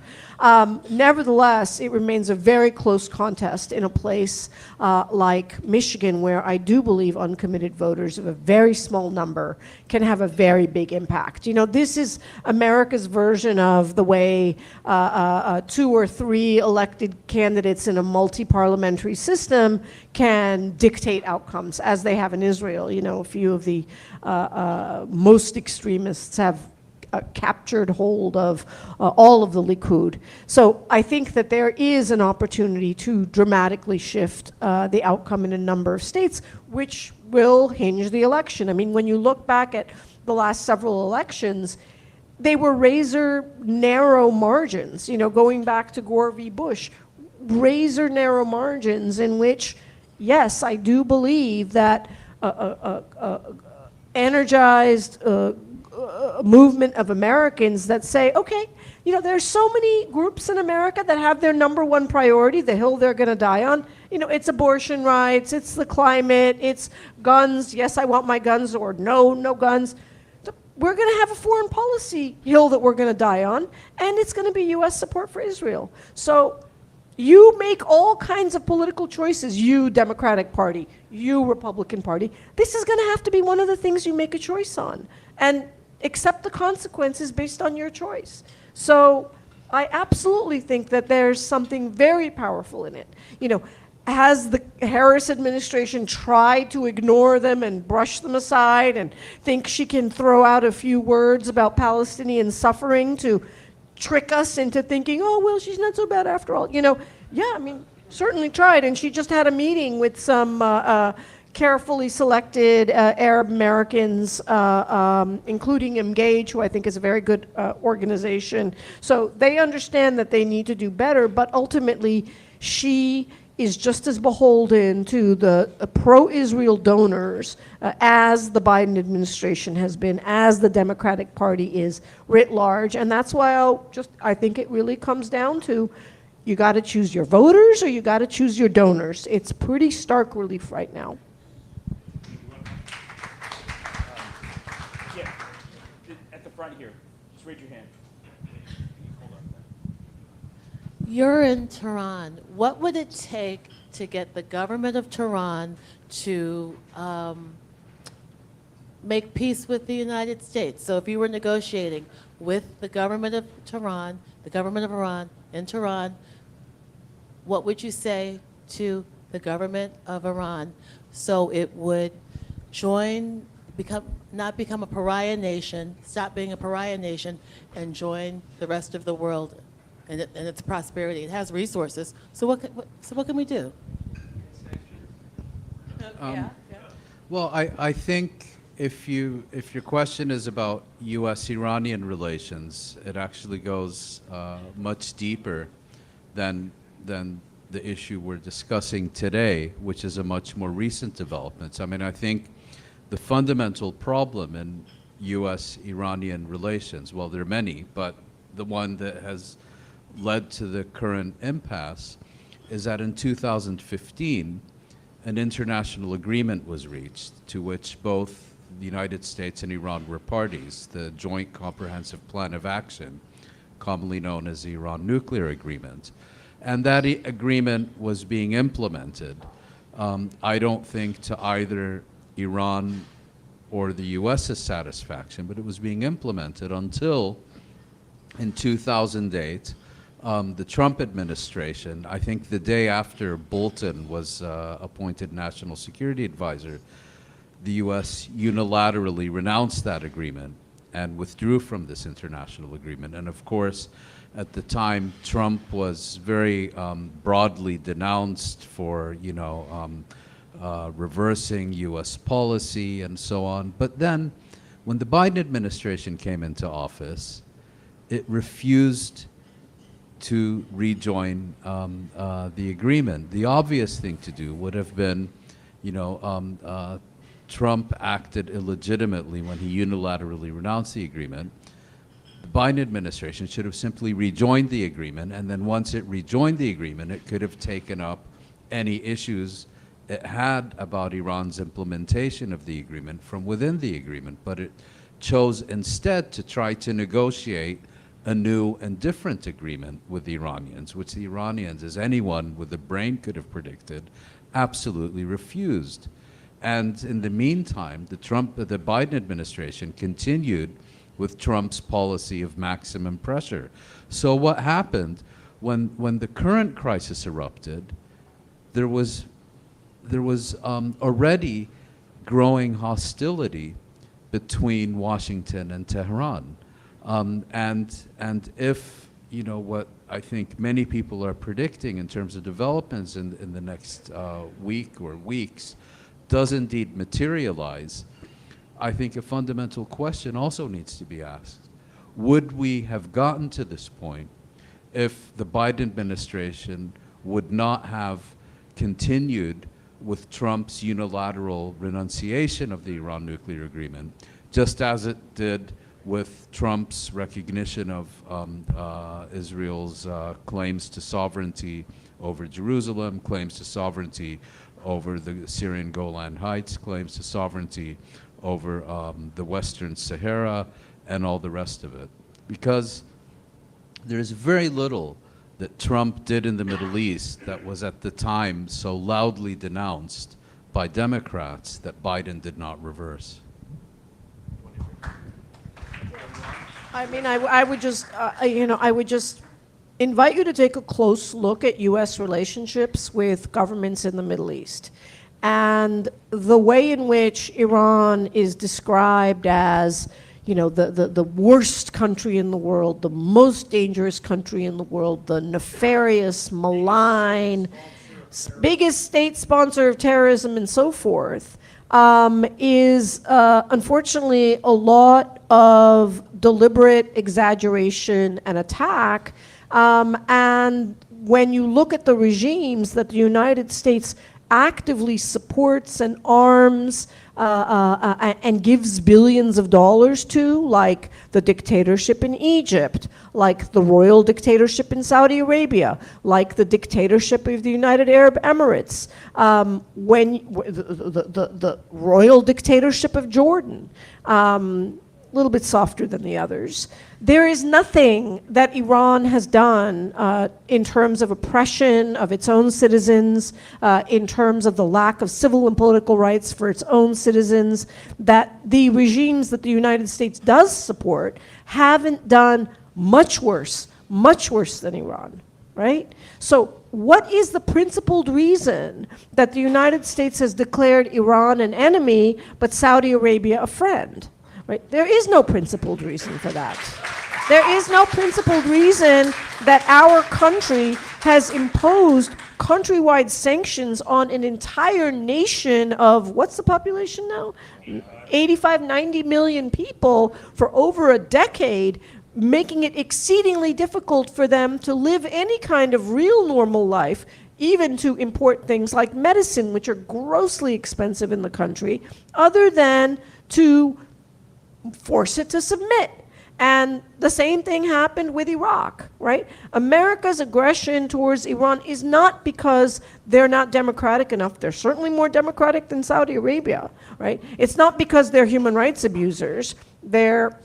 Nevertheless, it remains a very close contest in a place like Michigan, where I do believe uncommitted voters of a very small number can have a very big impact. You know, this is America's version of the way 2 or 3 elected candidates in a multi-parliamentary system can dictate outcomes, as they have in Israel. You know, a few of the most extremists have captured hold of all of the Likud. So I think that there is an opportunity to dramatically shift the outcome in a number of states, which will hinge the election. I mean, when you look back at the last several elections, they were razor narrow margins, you know, going back to Gore v. Bush, razor narrow margins in which, yes, I do believe that energized movement of Americans that say, okay, you know, there's so many groups in America that have their number one priority, the hill they're going to die on. You know, it's abortion rights, it's the climate, it's guns. Yes, I want my guns, or no guns. So we're going to have a foreign policy hill that we're going to die on, and it's going to be U.S. support for Israel. So you make all kinds of political choices, you Democratic Party, you Republican Party. This is going to have to be one of the things you make a choice on, and accept the consequences based on your choice. So I absolutely think that there's something very powerful in it. You know, has the Harris administration tried to ignore them and brush them aside and think she can throw out a few words about Palestinian suffering to trick us into thinking, oh, well, she's not so bad after all? Yeah, I mean, certainly tried. And she just had a meeting with some carefully selected Arab Americans, including Engage, who I think is a very good organization. So they understand that they need to do better, but ultimately she is just as beholden to the pro-Israel donors as the Biden administration has been, as the Democratic Party is writ large. And that's why I think it really comes down to, you got to choose your voters or you got to choose your donors. It's pretty stark relief right now. Yeah, at the front here. Just raise your hand. Hold on. You're in Tehran. What would it take to get the government of Tehran to make peace with the United States? So if you were negotiating with the government of Tehran, the government of Iran in Tehran, what would you say to the government of Iran so it would not become a pariah nation, stop being a pariah nation, and join the rest of the world and its prosperity? It has resources. So what can we do? Well, I think if your question is about U.S.-Iranian relations, it actually goes much deeper than the issue we're discussing today, which is a much more recent development. I mean, I think the fundamental problem in U.S.-Iranian relations, well, there are many, but the one that has led to the current impasse is that in 2015, an international agreement was reached to which both the United States and Iran were parties, the Joint Comprehensive Plan of Action, commonly known as the Iran Nuclear Agreement. And that agreement was being implemented, I don't think to either Iran or the US's satisfaction, but it was being implemented until in 2008, the Trump administration, I think the day after Bolton was appointed National Security Advisor, the US unilaterally renounced that agreement and withdrew from this international agreement. And of course, at the time, Trump was very broadly denounced for, reversing US policy and so on. But then, when the Biden administration came into office, it refused to rejoin the agreement. The obvious thing to do would have been, Trump acted illegitimately when he unilaterally renounced the agreement. The Biden administration should have simply rejoined the agreement, and then once it rejoined the agreement, it could have taken up any issues it had about Iran's implementation of the agreement from within the agreement. But it chose instead to try to negotiate a new and different agreement with the Iranians, which the Iranians, as anyone with a brain could have predicted, absolutely refused. And in the meantime, the Biden administration continued with Trump's policy of maximum pressure. So what happened when the current crisis erupted, there was already growing hostility between Washington and Tehran. And if, what I think many people are predicting in terms of developments in the next week or weeks does indeed materialize, I think a fundamental question also needs to be asked. Would we have gotten to this point if the Biden administration would not have continued with Trump's unilateral renunciation of the Iran nuclear agreement, just as it did with Trump's recognition of Israel's claims to sovereignty over Jerusalem, claims to sovereignty over the Syrian Golan Heights, claims to sovereignty over the Western Sahara, and all the rest of it. Because there's very little that Trump did in the Middle East that was at the time so loudly denounced by Democrats that Biden did not reverse. I mean, I would just, invite you to take a close look at U.S. relationships with governments in the Middle East. And the way in which Iran is described as, you know, the worst country in the world, the most dangerous country in the world, the nefarious, malign, biggest state sponsor of terrorism and so forth, is unfortunately a lot of deliberate exaggeration and attack. And when you look at the regimes that the United States actively supports and arms and gives billions of dollars to, like the dictatorship in Egypt, like the royal dictatorship in Saudi Arabia, like the dictatorship of the United Arab Emirates, the royal dictatorship of Jordan, a little bit softer than the others. There is nothing that Iran has done in terms of oppression of its own citizens, in terms of the lack of civil and political rights for its own citizens, that the regimes that the United States does support haven't done much worse than Iran, right? So what is the principled reason that the United States has declared Iran an enemy, but Saudi Arabia a friend? Right? There is no principled reason for that. There is no principled reason that our country has imposed countrywide sanctions on an entire nation of, what's the population now? 85, 90 million people for over a decade, making it exceedingly difficult for them to live any kind of real normal life, even to import things like medicine, which are grossly expensive in the country, other than to force it to submit. And the same thing happened with Iraq, right? America's aggression towards Iran is not because they're not democratic enough. They're certainly more democratic than Saudi Arabia, right? It's not because they're human rights abusers. They're,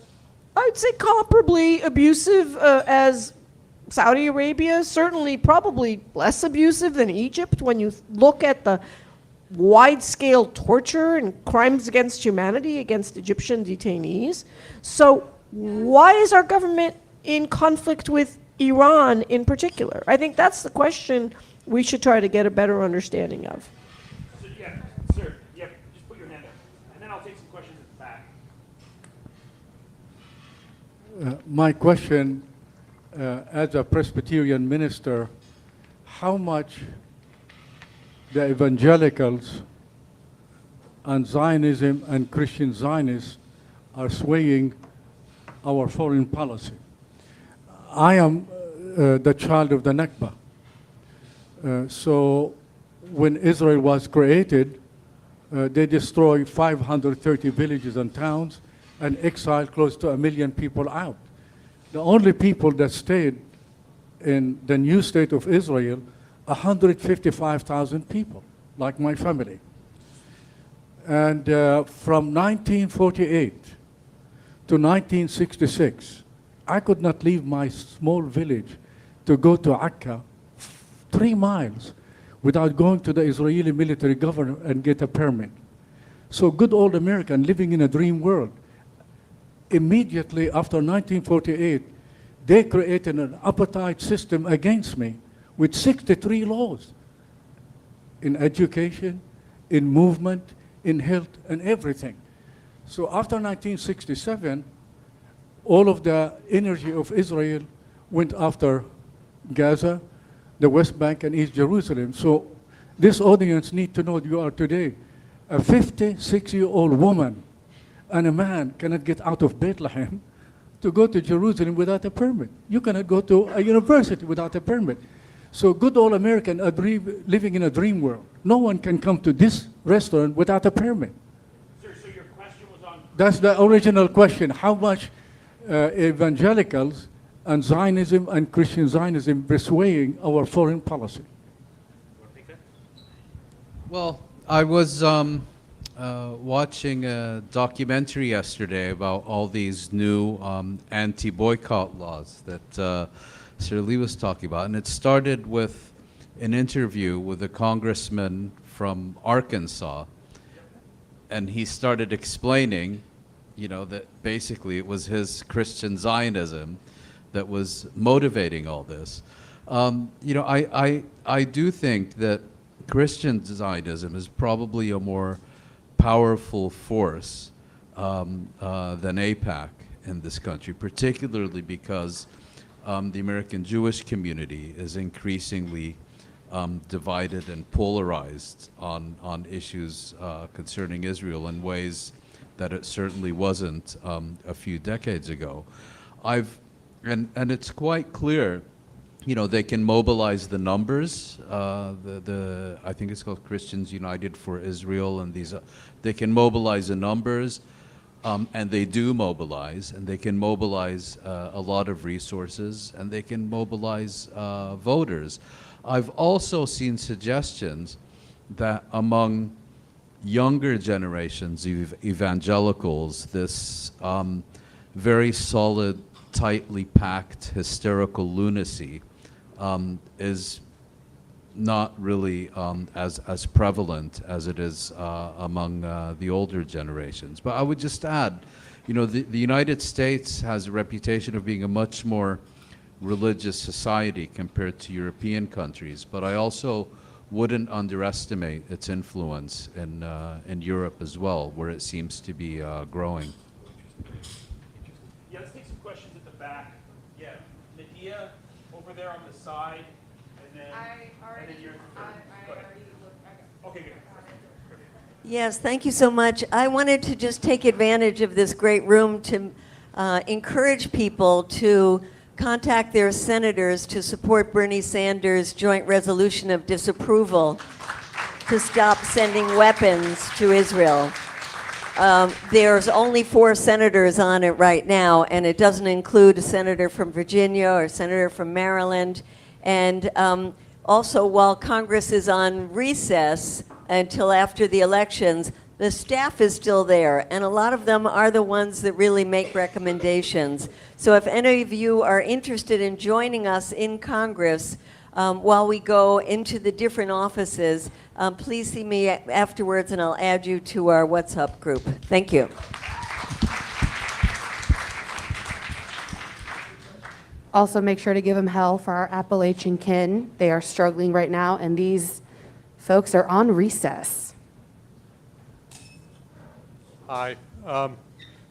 I'd say, comparably abusive as Saudi Arabia, certainly probably less abusive than Egypt when you look at the wide-scale torture and crimes against humanity against Egyptian detainees. So why is our government in conflict with Iran in particular? I think that's the question we should try to get a better understanding of. So, yeah, sir, yeah, just put your hand up, and then I'll take some questions at the back. My question, as a Presbyterian minister, how much the evangelicals and Zionism and Christian Zionists are swaying our foreign policy? I am the child of the Nakba. So when Israel was created, they destroyed 530 villages and towns and exiled close to 1 million people out. The only people that stayed in the new state of Israel, 155,000 people, like my family. And from 1948 to 1966, I could not leave my small village to go to Akka 3 miles without going to the Israeli military government and get a permit. So good old American living in a dream world. Immediately after 1948, they created an apartheid system against me with 63 laws in education, in movement, in health, and everything. So after 1967, all of the energy of Israel went after Gaza, the West Bank, and East Jerusalem. So this audience need to know you are today. A 56-year-old woman and a man cannot get out of Bethlehem to go to Jerusalem without a permit. You cannot go to a university without a permit. So good old American are living in a dream world. No one can come to this restaurant without a permit. Sir, so your question was on... That's the original question. How much evangelicals and Zionism and Christian Zionism persuading our foreign policy? Well, I was watching a documentary yesterday about all these new anti-boycott laws that Sarah Leah was talking about, and it started with an interview with a congressman from Arkansas, and he started explaining, you know, that basically it was his Christian Zionism that was motivating all this. I do think that Christian Zionism is probably a more powerful force than AIPAC in this country, particularly because the American Jewish community is increasingly divided and polarized on issues concerning Israel in ways that it certainly wasn't a few decades ago. And it's quite clear, they can mobilize the numbers. I think it's called Christians United for Israel, and they can mobilize the numbers, and they do mobilize, and they can mobilize a lot of resources, and they can mobilize voters. I've also seen suggestions that among younger generations of evangelicals, this very solid, tightly packed hysterical lunacy is not really as prevalent as it is among the older generations. But I would just add, the United States has a reputation of being a much more religious society compared to European countries, but I also wouldn't underestimate its influence in Europe as well, where it seems to be growing. Yeah, let's take some questions at the back. Yeah, Nadia over there on the side, and then you're go ahead. Okay, good. Yes, thank you so much. I wanted to just take advantage of this great room to encourage people to contact their senators to support Bernie Sanders' joint resolution of disapproval to stop sending weapons to Israel. There's only 4 senators on it right now, and it doesn't include a senator from Virginia or a senator from Maryland. And also, while Congress is on recess until after the elections, the staff is still there, and a lot of them are the ones that really make recommendations. So if any of you are interested in joining us in Congress while we go into the different offices, please see me afterwards, and I'll add you to our WhatsApp group. Thank you. Also, make sure to give them hell for our Appalachian kin. They are struggling right now, and these folks are on recess. Hi.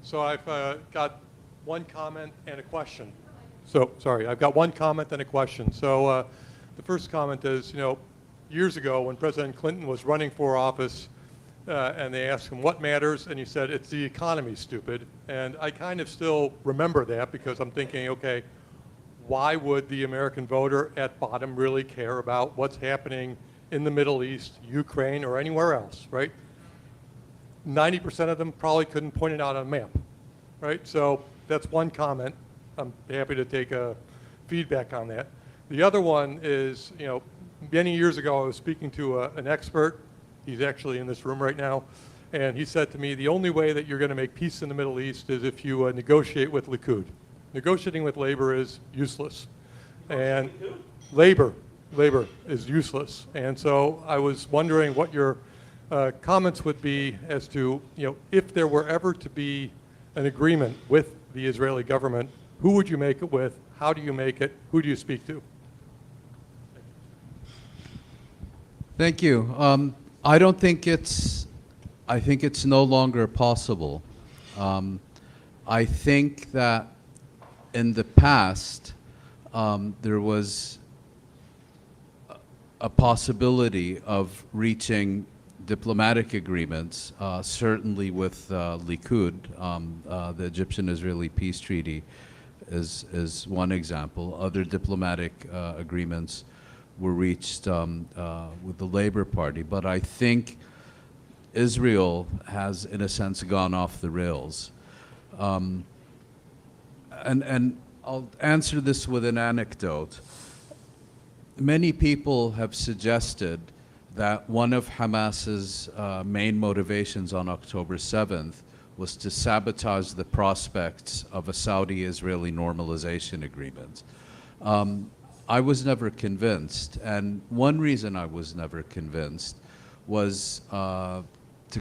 So I've got one comment and a question. So, sorry, I've got one comment and a question. So the first comment is, years ago when President Clinton was running for office and they asked him what matters, and he said, it's the economy, stupid. And I kind of still remember that because I'm thinking, okay, why would the American voter at bottom really care about what's happening in the Middle East, Ukraine, or anywhere else, right? 90% of them probably couldn't point it out on a map, right? So that's one comment. I'm happy to take feedback on that. The other one is, many years ago I was speaking to an expert. He's actually in this room right now. And he said to me, the only way that you're going to make peace in the Middle East is if you negotiate with Likud. Negotiating with labor is useless. And labor is useless. And so I was wondering what your comments would be as to, if there were ever to be an agreement with the Israeli government, who would you make it with? How do you make it? Who do you speak to? Thank you. I think it's no longer possible. I think that in the past, there was a possibility of reaching diplomatic agreements, certainly with Likud. The Egyptian-Israeli peace treaty is one example. Other diplomatic agreements were reached with the Labor Party. But I think Israel has, in a sense, gone off the rails. And I'll answer this with an anecdote. Many people have suggested that one of Hamas's main motivations on October 7th was to sabotage the prospects of a Saudi-Israeli normalization agreement. I was never convinced, and one reason I was never convinced was, to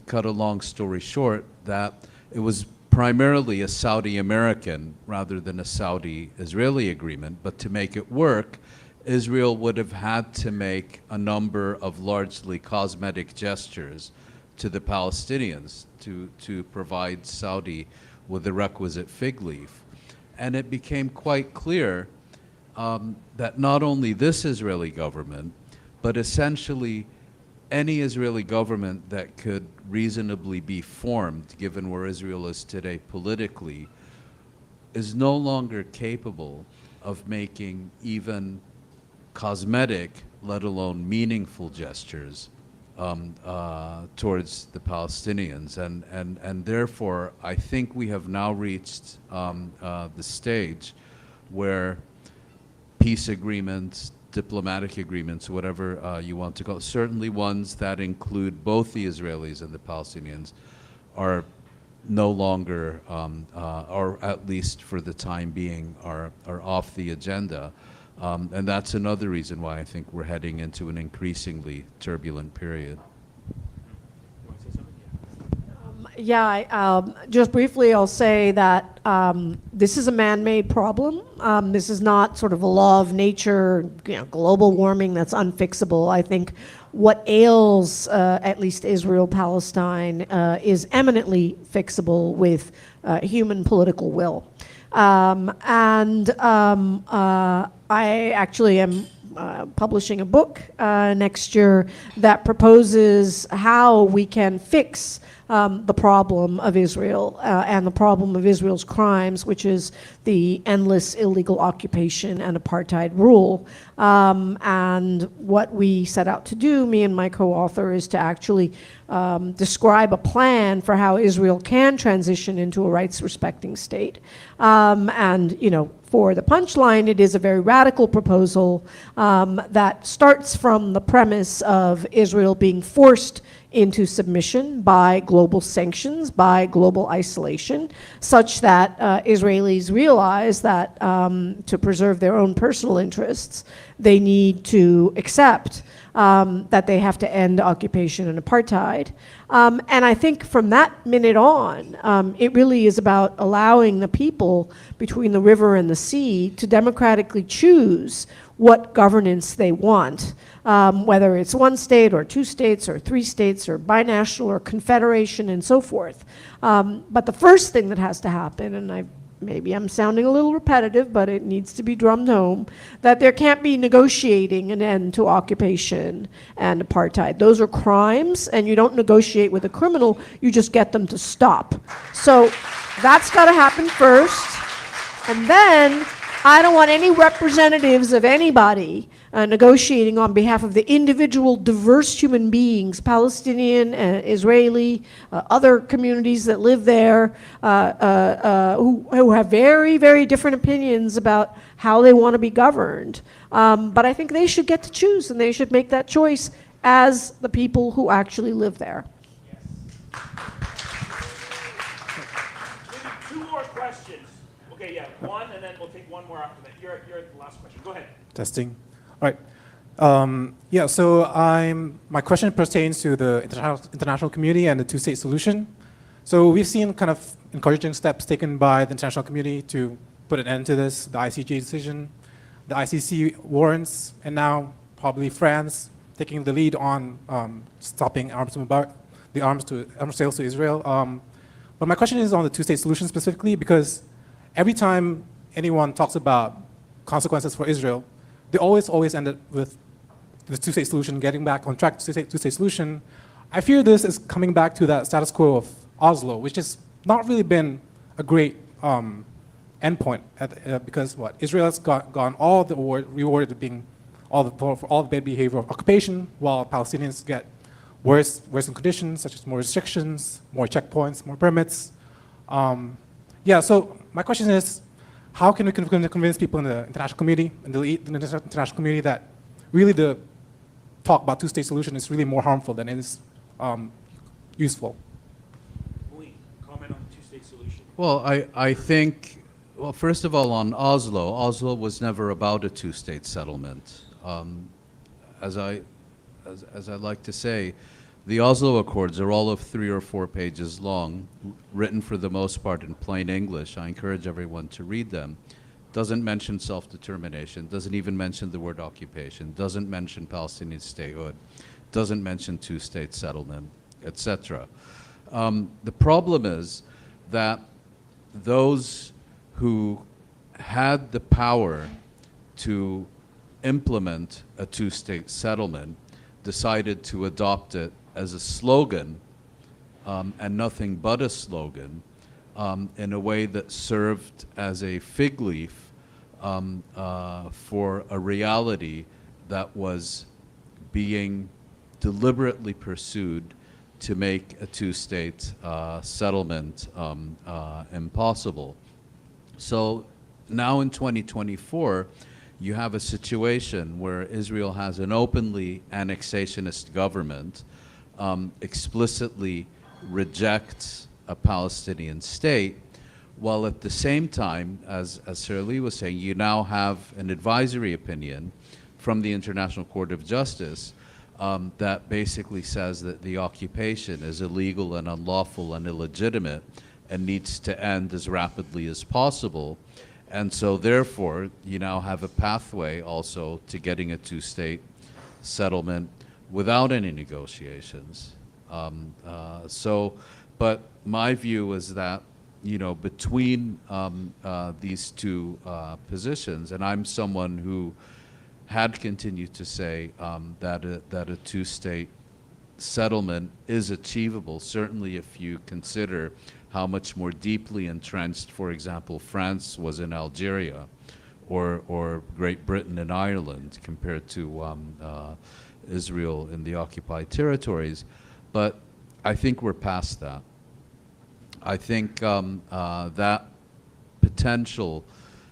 cut a long story short, that it was primarily a Saudi American rather than a Saudi Israeli agreement, but to make it work, Israel would have had to make a number of largely cosmetic gestures to the Palestinians to provide Saudi with the requisite fig leaf. And it became quite clear that not only this Israeli government, but essentially any Israeli government that could reasonably be formed, given where Israel is today politically, is no longer capable of making even cosmetic, let alone meaningful gestures towards the Palestinians. And therefore, I think we have now reached the stage where peace agreements, diplomatic agreements, whatever you want to call it, certainly ones that include both the Israelis and the Palestinians, are no longer, or at least for the time being, are off the agenda. And that's another reason why I think we're heading into an increasingly turbulent period. Yeah, just briefly, I'll say that this is a man-made problem. This is not sort of a law of nature, global warming that's unfixable. I think what ails at least Israel-Palestine is eminently fixable with human political will. I actually am publishing a book next year that proposes how we can fix the problem of Israel and the problem of Israel's crimes, which is the endless illegal occupation and apartheid rule. And what we set out to do, me and my co-author, is to actually describe a plan for how Israel can transition into a rights-respecting state. For the punchline, it is a very radical proposal that starts from the premise of Israel being forced into submission by global sanctions, by global isolation, such that Israelis realize that to preserve their own personal interests, they need to accept that they have to end occupation and apartheid. And I think from that minute on, it really is about allowing the people between the river and the sea to democratically choose what governance they want, whether it's one state or two states or three states or binational or confederation and so forth. But the first thing that has to happen, and maybe I'm sounding a little repetitive, but it needs to be drummed home, that there can't be negotiating an end to occupation and apartheid. Those are crimes, and you don't negotiate with a criminal, you just get them to stop. So that's got to happen first. And then I don't want any representatives of anybody negotiating on behalf of the individual diverse human beings, Palestinian, Israeli, other communities that live there, who have very, very different opinions about how they want to be governed. But I think they should get to choose, and they should make that choice as the people who actually live there. Two more questions. Okay, yeah, one, and then we'll take one more after that. You're the last question. Go ahead. Testing. All right. So my question pertains to the international community and the two-state solution. So we've seen kind of encouraging steps taken by the international community to put an end to this, the ICJ decision, the ICC warrants, and now probably France taking the lead on stopping arms sales to Israel. But my question is on the two-state solution specifically, because every time anyone talks about consequences for Israel, they always end up with the two-state solution, getting back on track to two-state solution. I fear this is coming back to that status quo of Oslo, which has not really been a great endpoint, because Israel has gone all the rewarded with being for all the bad behavior of occupation, while Palestinians get worse conditions, such as more restrictions, more checkpoints, more permits. So my question is, how can we convince people in the international community, in the international community, that really the talk about two-state solution is really more harmful than it is useful? Mouin, comment on the two-state solution. Well, I think, first of all, on Oslo was never about a two-state settlement. As I like to say, The Oslo Accords are all of 3 or 4 pages long, written for the most part in plain English. I encourage everyone to read them. Doesn't mention self-determination, doesn't even mention the word occupation, doesn't mention Palestinian statehood, doesn't mention two-state settlement, etc. The problem is that those who had the power to implement a two-state settlement decided to adopt it as a slogan, and nothing but a slogan, in a way that served as a fig leaf for a reality that was being deliberately pursued to make a two-state settlement impossible. So now in 2024, you have a situation where Israel has an openly annexationist government, explicitly rejects a Palestinian state, while at the same time, as Sarah Leah was saying, you now have an advisory opinion from the International Court of Justice that basically says that the occupation is illegal and unlawful and illegitimate and needs to end as rapidly as possible. And so therefore, you now have a pathway also to getting a two-state settlement without any negotiations. But my view is that, you know, between these two positions, and I'm someone who had continued to say that a two-state settlement is achievable, certainly if you consider how much more deeply entrenched, for example, France was in Algeria, or Great Britain and Ireland compared to Israel in the occupied territories. But I think we're past that. I think that potential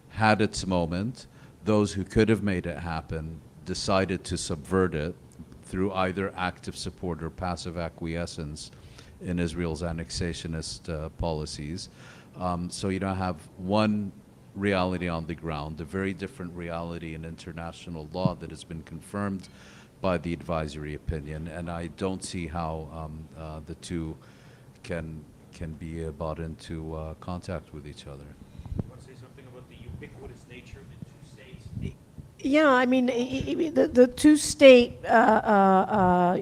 had its moment. Those who could have made it happen decided to subvert it through either active support or passive acquiescence in Israel's annexationist policies. So you don't have one reality on the ground, a very different reality in international law that has been confirmed by the advisory opinion, and I don't see how the two can be brought into contact with each other. You want to say something about the ubiquitous nature of the two states? Yeah, I mean, the two-state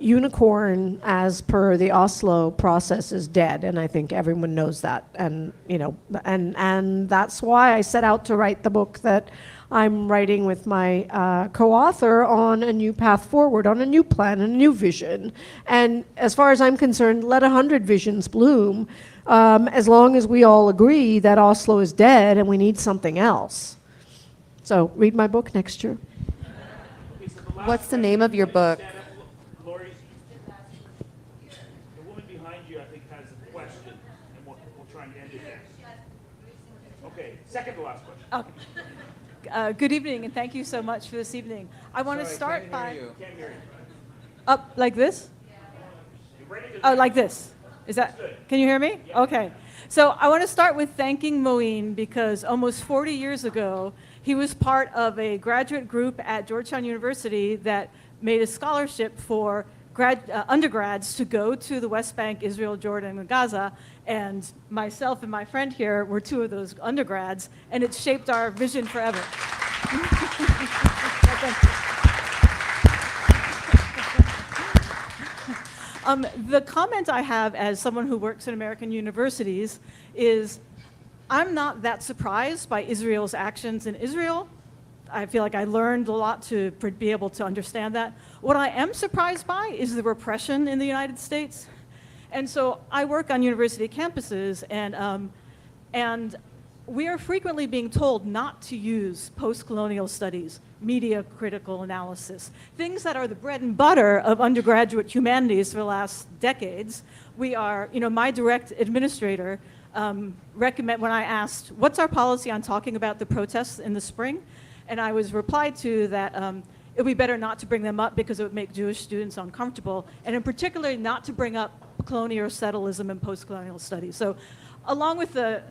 unicorn, as per the Oslo process, is dead, and I think everyone knows that. And you know, and that's why I set out to write the book that I'm writing with my co-author on a new path forward, on a new plan, and a new vision. And as far as I'm concerned, let 100 visions bloom, as long as we all agree that Oslo is dead and we need something else. So read my book next year. What's the name of your book? Lori, the woman behind you, I think, has a question, and we'll try and end it there. Okay, second to last question. Okay. Good evening, and thank you so much for this evening. I want to start by... Can't hear you. Up like this? Oh, like this. Is that... Can you hear me? Okay. So I want to start with thanking Mouin, because almost 40 years ago, he was part of a graduate group at Georgetown University that made a scholarship for undergrads to go to the West Bank, Israel, Jordan, and Gaza. And myself and my friend here were two of those undergrads, and it shaped our vision forever. The comment I have as someone who works in American universities is, I'm not that surprised by Israel's actions in Israel. I feel like I learned a lot to be able to understand that. What I am surprised by is the repression in the United States. And so I work on university campuses, and we are frequently being told not to use post-colonial studies, media critical analysis, things that are the bread and butter of undergraduate humanities for the last decades. We are, you know, my direct administrator recommend, when I asked, what's our policy on talking about the protests in the spring? And I was replied to that it would be better not to bring them up because it would make Jewish students uncomfortable, and in particular not to bring up colonial settlism and post-colonial studies. So along with the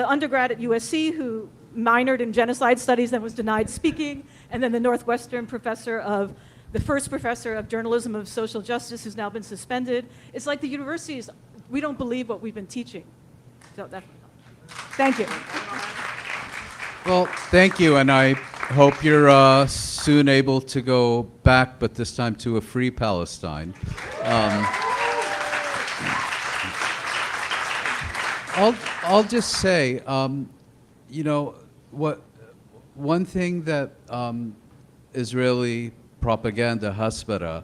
undergrad at USC who minored in genocide studies and was denied speaking, and then the Northwestern professor of the first professor of journalism of social justice who's now been suspended. It's like the universities, we don't believe what we've been teaching. So thank you. Well, thank you, and I hope you're soon able to go back, but this time to a free Palestine. I'll just say, you know, one thing that Israeli propaganda, Hasbara,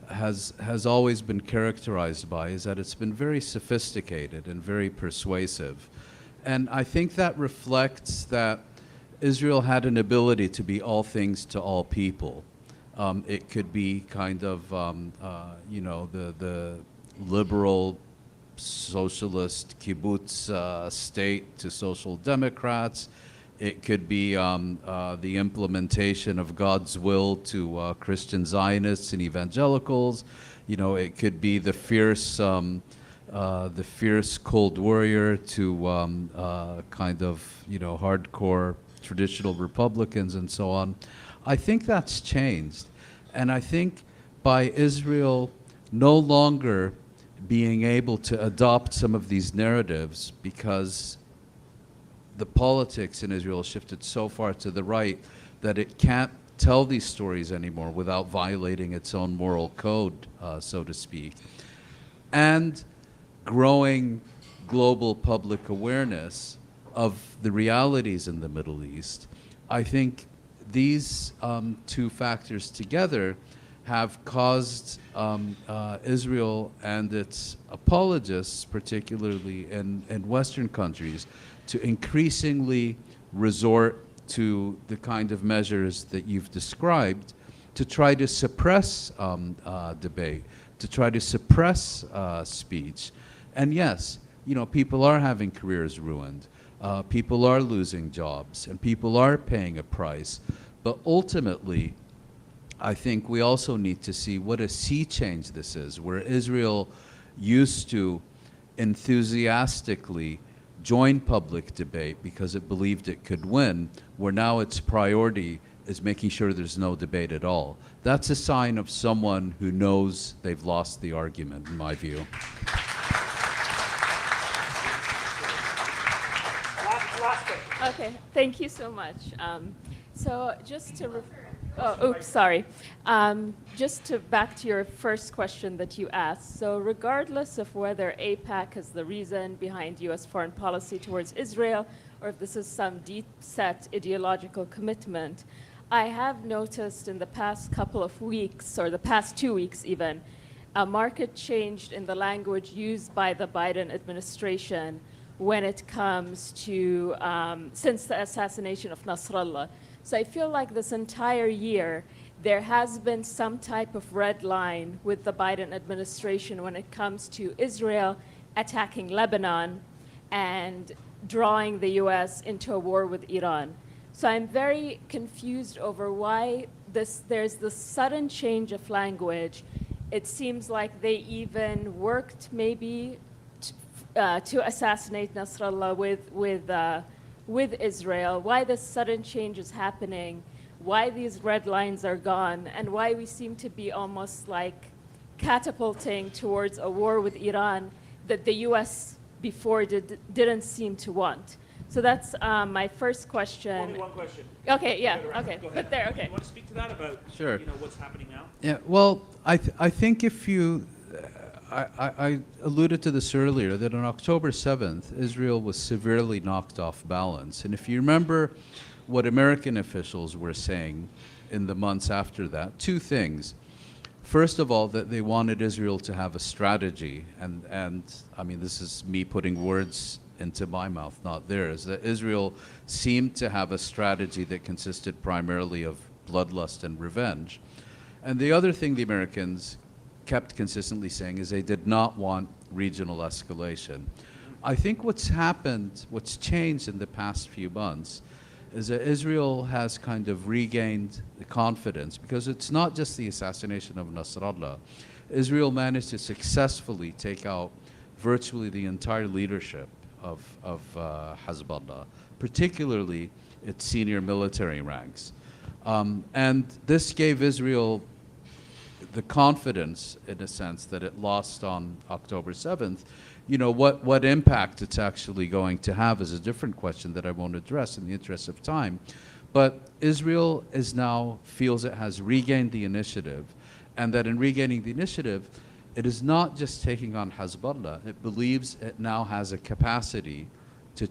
has always been characterized by is that it's been very sophisticated and very persuasive. And I think that reflects that Israel had an ability to be all things to all people. It could be kind of, you know, the liberal socialist kibbutz state to social democrats. It could be the implementation of God's will to Christian Zionists and evangelicals. You know, it could be the fierce cold warrior to kind of, you know, hardcore traditional Republicans and so on. I think that's changed. And I think by Israel no longer being able to adopt some of these narratives, because the politics in Israel shifted so far to the right that it can't tell these stories anymore without violating its own moral code, so to speak. And growing global public awareness of the realities in the Middle East, I think these two factors together have caused Israel and its apologists, particularly in Western countries, to increasingly resort to the kind of measures that you've described to try to suppress debate, to try to suppress speech. And yes, you know, people are having careers ruined. People are losing jobs, and people are paying a price. But ultimately, I think we also need to see what a sea change this is, where Israel used to enthusiastically join public debate because it believed it could win, where now its priority is making sure there's no debate at all. That's a sign of someone who knows they've lost the argument, in my view. Okay, thank you so much. So just to, sorry. Just to back to your first question that you asked. So regardless of whether AIPAC is the reason behind U.S. foreign policy towards Israel, or if this is some deep-set ideological commitment, I have noticed in the past couple of weeks, or the past 2 weeks even, a marked change in the language used by the Biden administration when it comes to, since the assassination of Nasrallah. So I feel like this entire year, there has been some type of red line with the Biden administration when it comes to Israel attacking Lebanon and drawing the US into a war with Iran. So I'm very confused over why there's this sudden change of language. It seems like they even worked maybe to assassinate Nasrallah with Israel, why this sudden change is happening, why these red lines are gone, and why we seem to be almost like catapulting towards a war with Iran that the US before didn't seem to want. So that's my first question. Only one question. Okay, yeah, okay, Go ahead. but there, okay. You want to speak to that about Sure. you know, what's happening now? Yeah, well, I think if you, I alluded to this earlier, that on October 7th, Israel was severely knocked off balance. And if you remember what American officials were saying in the months after that, two things. First of all, that they wanted Israel to have a strategy, and I mean, this is me putting words into my mouth, not theirs, that Israel seemed to have a strategy that consisted primarily of bloodlust and revenge. And the other thing the Americans kept consistently saying is they did not want regional escalation. I think what's happened, what's changed in the past few months is that Israel has kind of regained the confidence, because it's not just the assassination of Nasrallah. Israel managed to successfully take out virtually the entire leadership of Hezbollah, particularly its senior military ranks. And this gave Israel the confidence, in a sense, that it lost on October 7th, what impact it's actually going to have is a different question that I won't address in the interest of time. But Israel feels it has regained the initiative, and that in regaining the initiative, it is not just taking on Hezbollah. It believes it now has a capacity to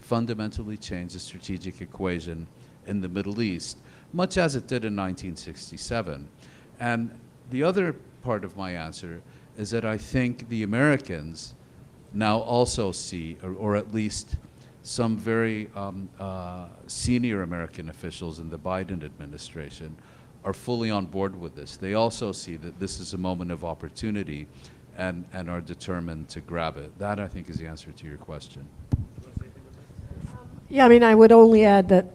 fundamentally change the strategic equation in the Middle East, much as it did in 1967. And the other part of my answer is that I think the Americans now also see, or at least some very senior American officials in the Biden administration are fully on board with this. They also see that this is a moment of opportunity and are determined to grab it. That, I think, is the answer to your question. Yeah, I mean, I would only add that,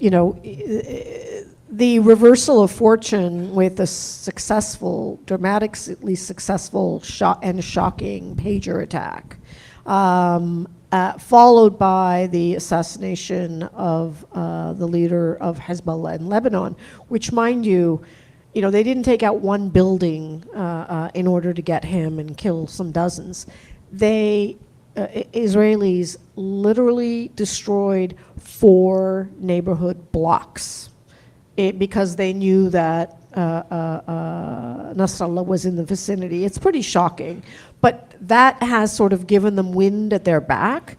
the reversal of fortune with a successful, dramatically successful and shocking pager attack, followed by the assassination of the leader of Hezbollah in Lebanon, which, mind you, they didn't take out one building in order to get him and kill some dozens. Israelis literally destroyed 4 neighborhood blocks because they knew that Nasrallah was in the vicinity. It's pretty shocking. But that has sort of given them wind at their back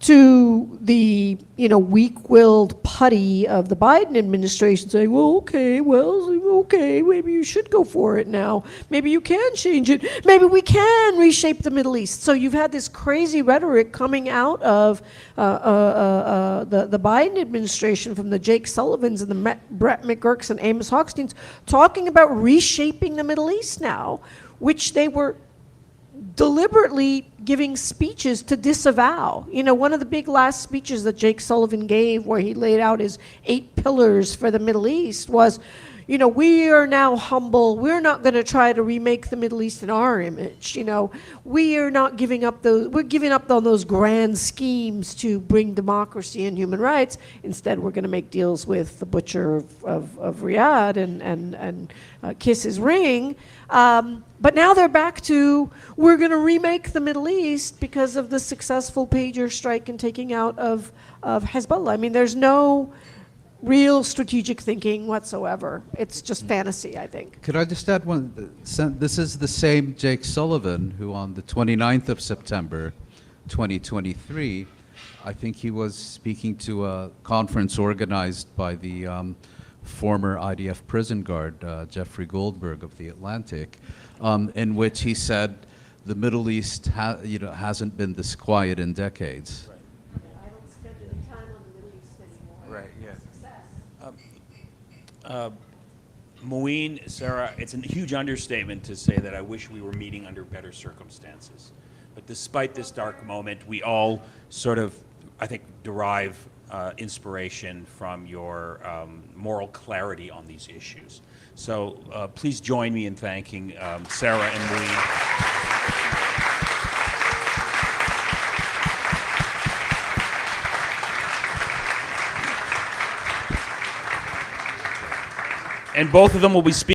to the weak-willed putty of the Biden administration saying, okay, maybe you should go for it now. Maybe you can change it. Maybe we can reshape the Middle East. So you've had this crazy rhetoric coming out of the Biden administration from the Jake Sullivans and the Brett McGurks and Amos Hochsteins talking about reshaping the Middle East now, which they were deliberately giving speeches to disavow. One of the big last speeches that Jake Sullivan gave, where he laid out his 8 pillars for the Middle East, was, we are now humble. We're not going to try to remake the Middle East in our image. We are not giving up we're giving up on those grand schemes to bring democracy and human rights. Instead, we're going to make deals with the butcher of Riyadh and kiss his ring. But now they're back to, we're going to remake the Middle East because of the successful pager strike and taking out of Hezbollah. I mean, there's no real strategic thinking whatsoever. It's just fantasy, I think. Could I just add one? This is the same Jake Sullivan who on the 29th of September, 2023, I think he was speaking to a conference organized by the former IDF prison guard, Jeffrey Goldberg of The Atlantic, in which he said the Middle East hasn't been this quiet in decades. I don't spend any time on the Middle East anymore. Right, yeah. Mouin, Sarah, it's a huge understatement to say that I wish we were meeting under better circumstances. But despite this dark moment, we all sort of, I think, derive inspiration from your moral clarity on these issues. So please join me in thanking Sarah and Mouin. And both of them will be speaking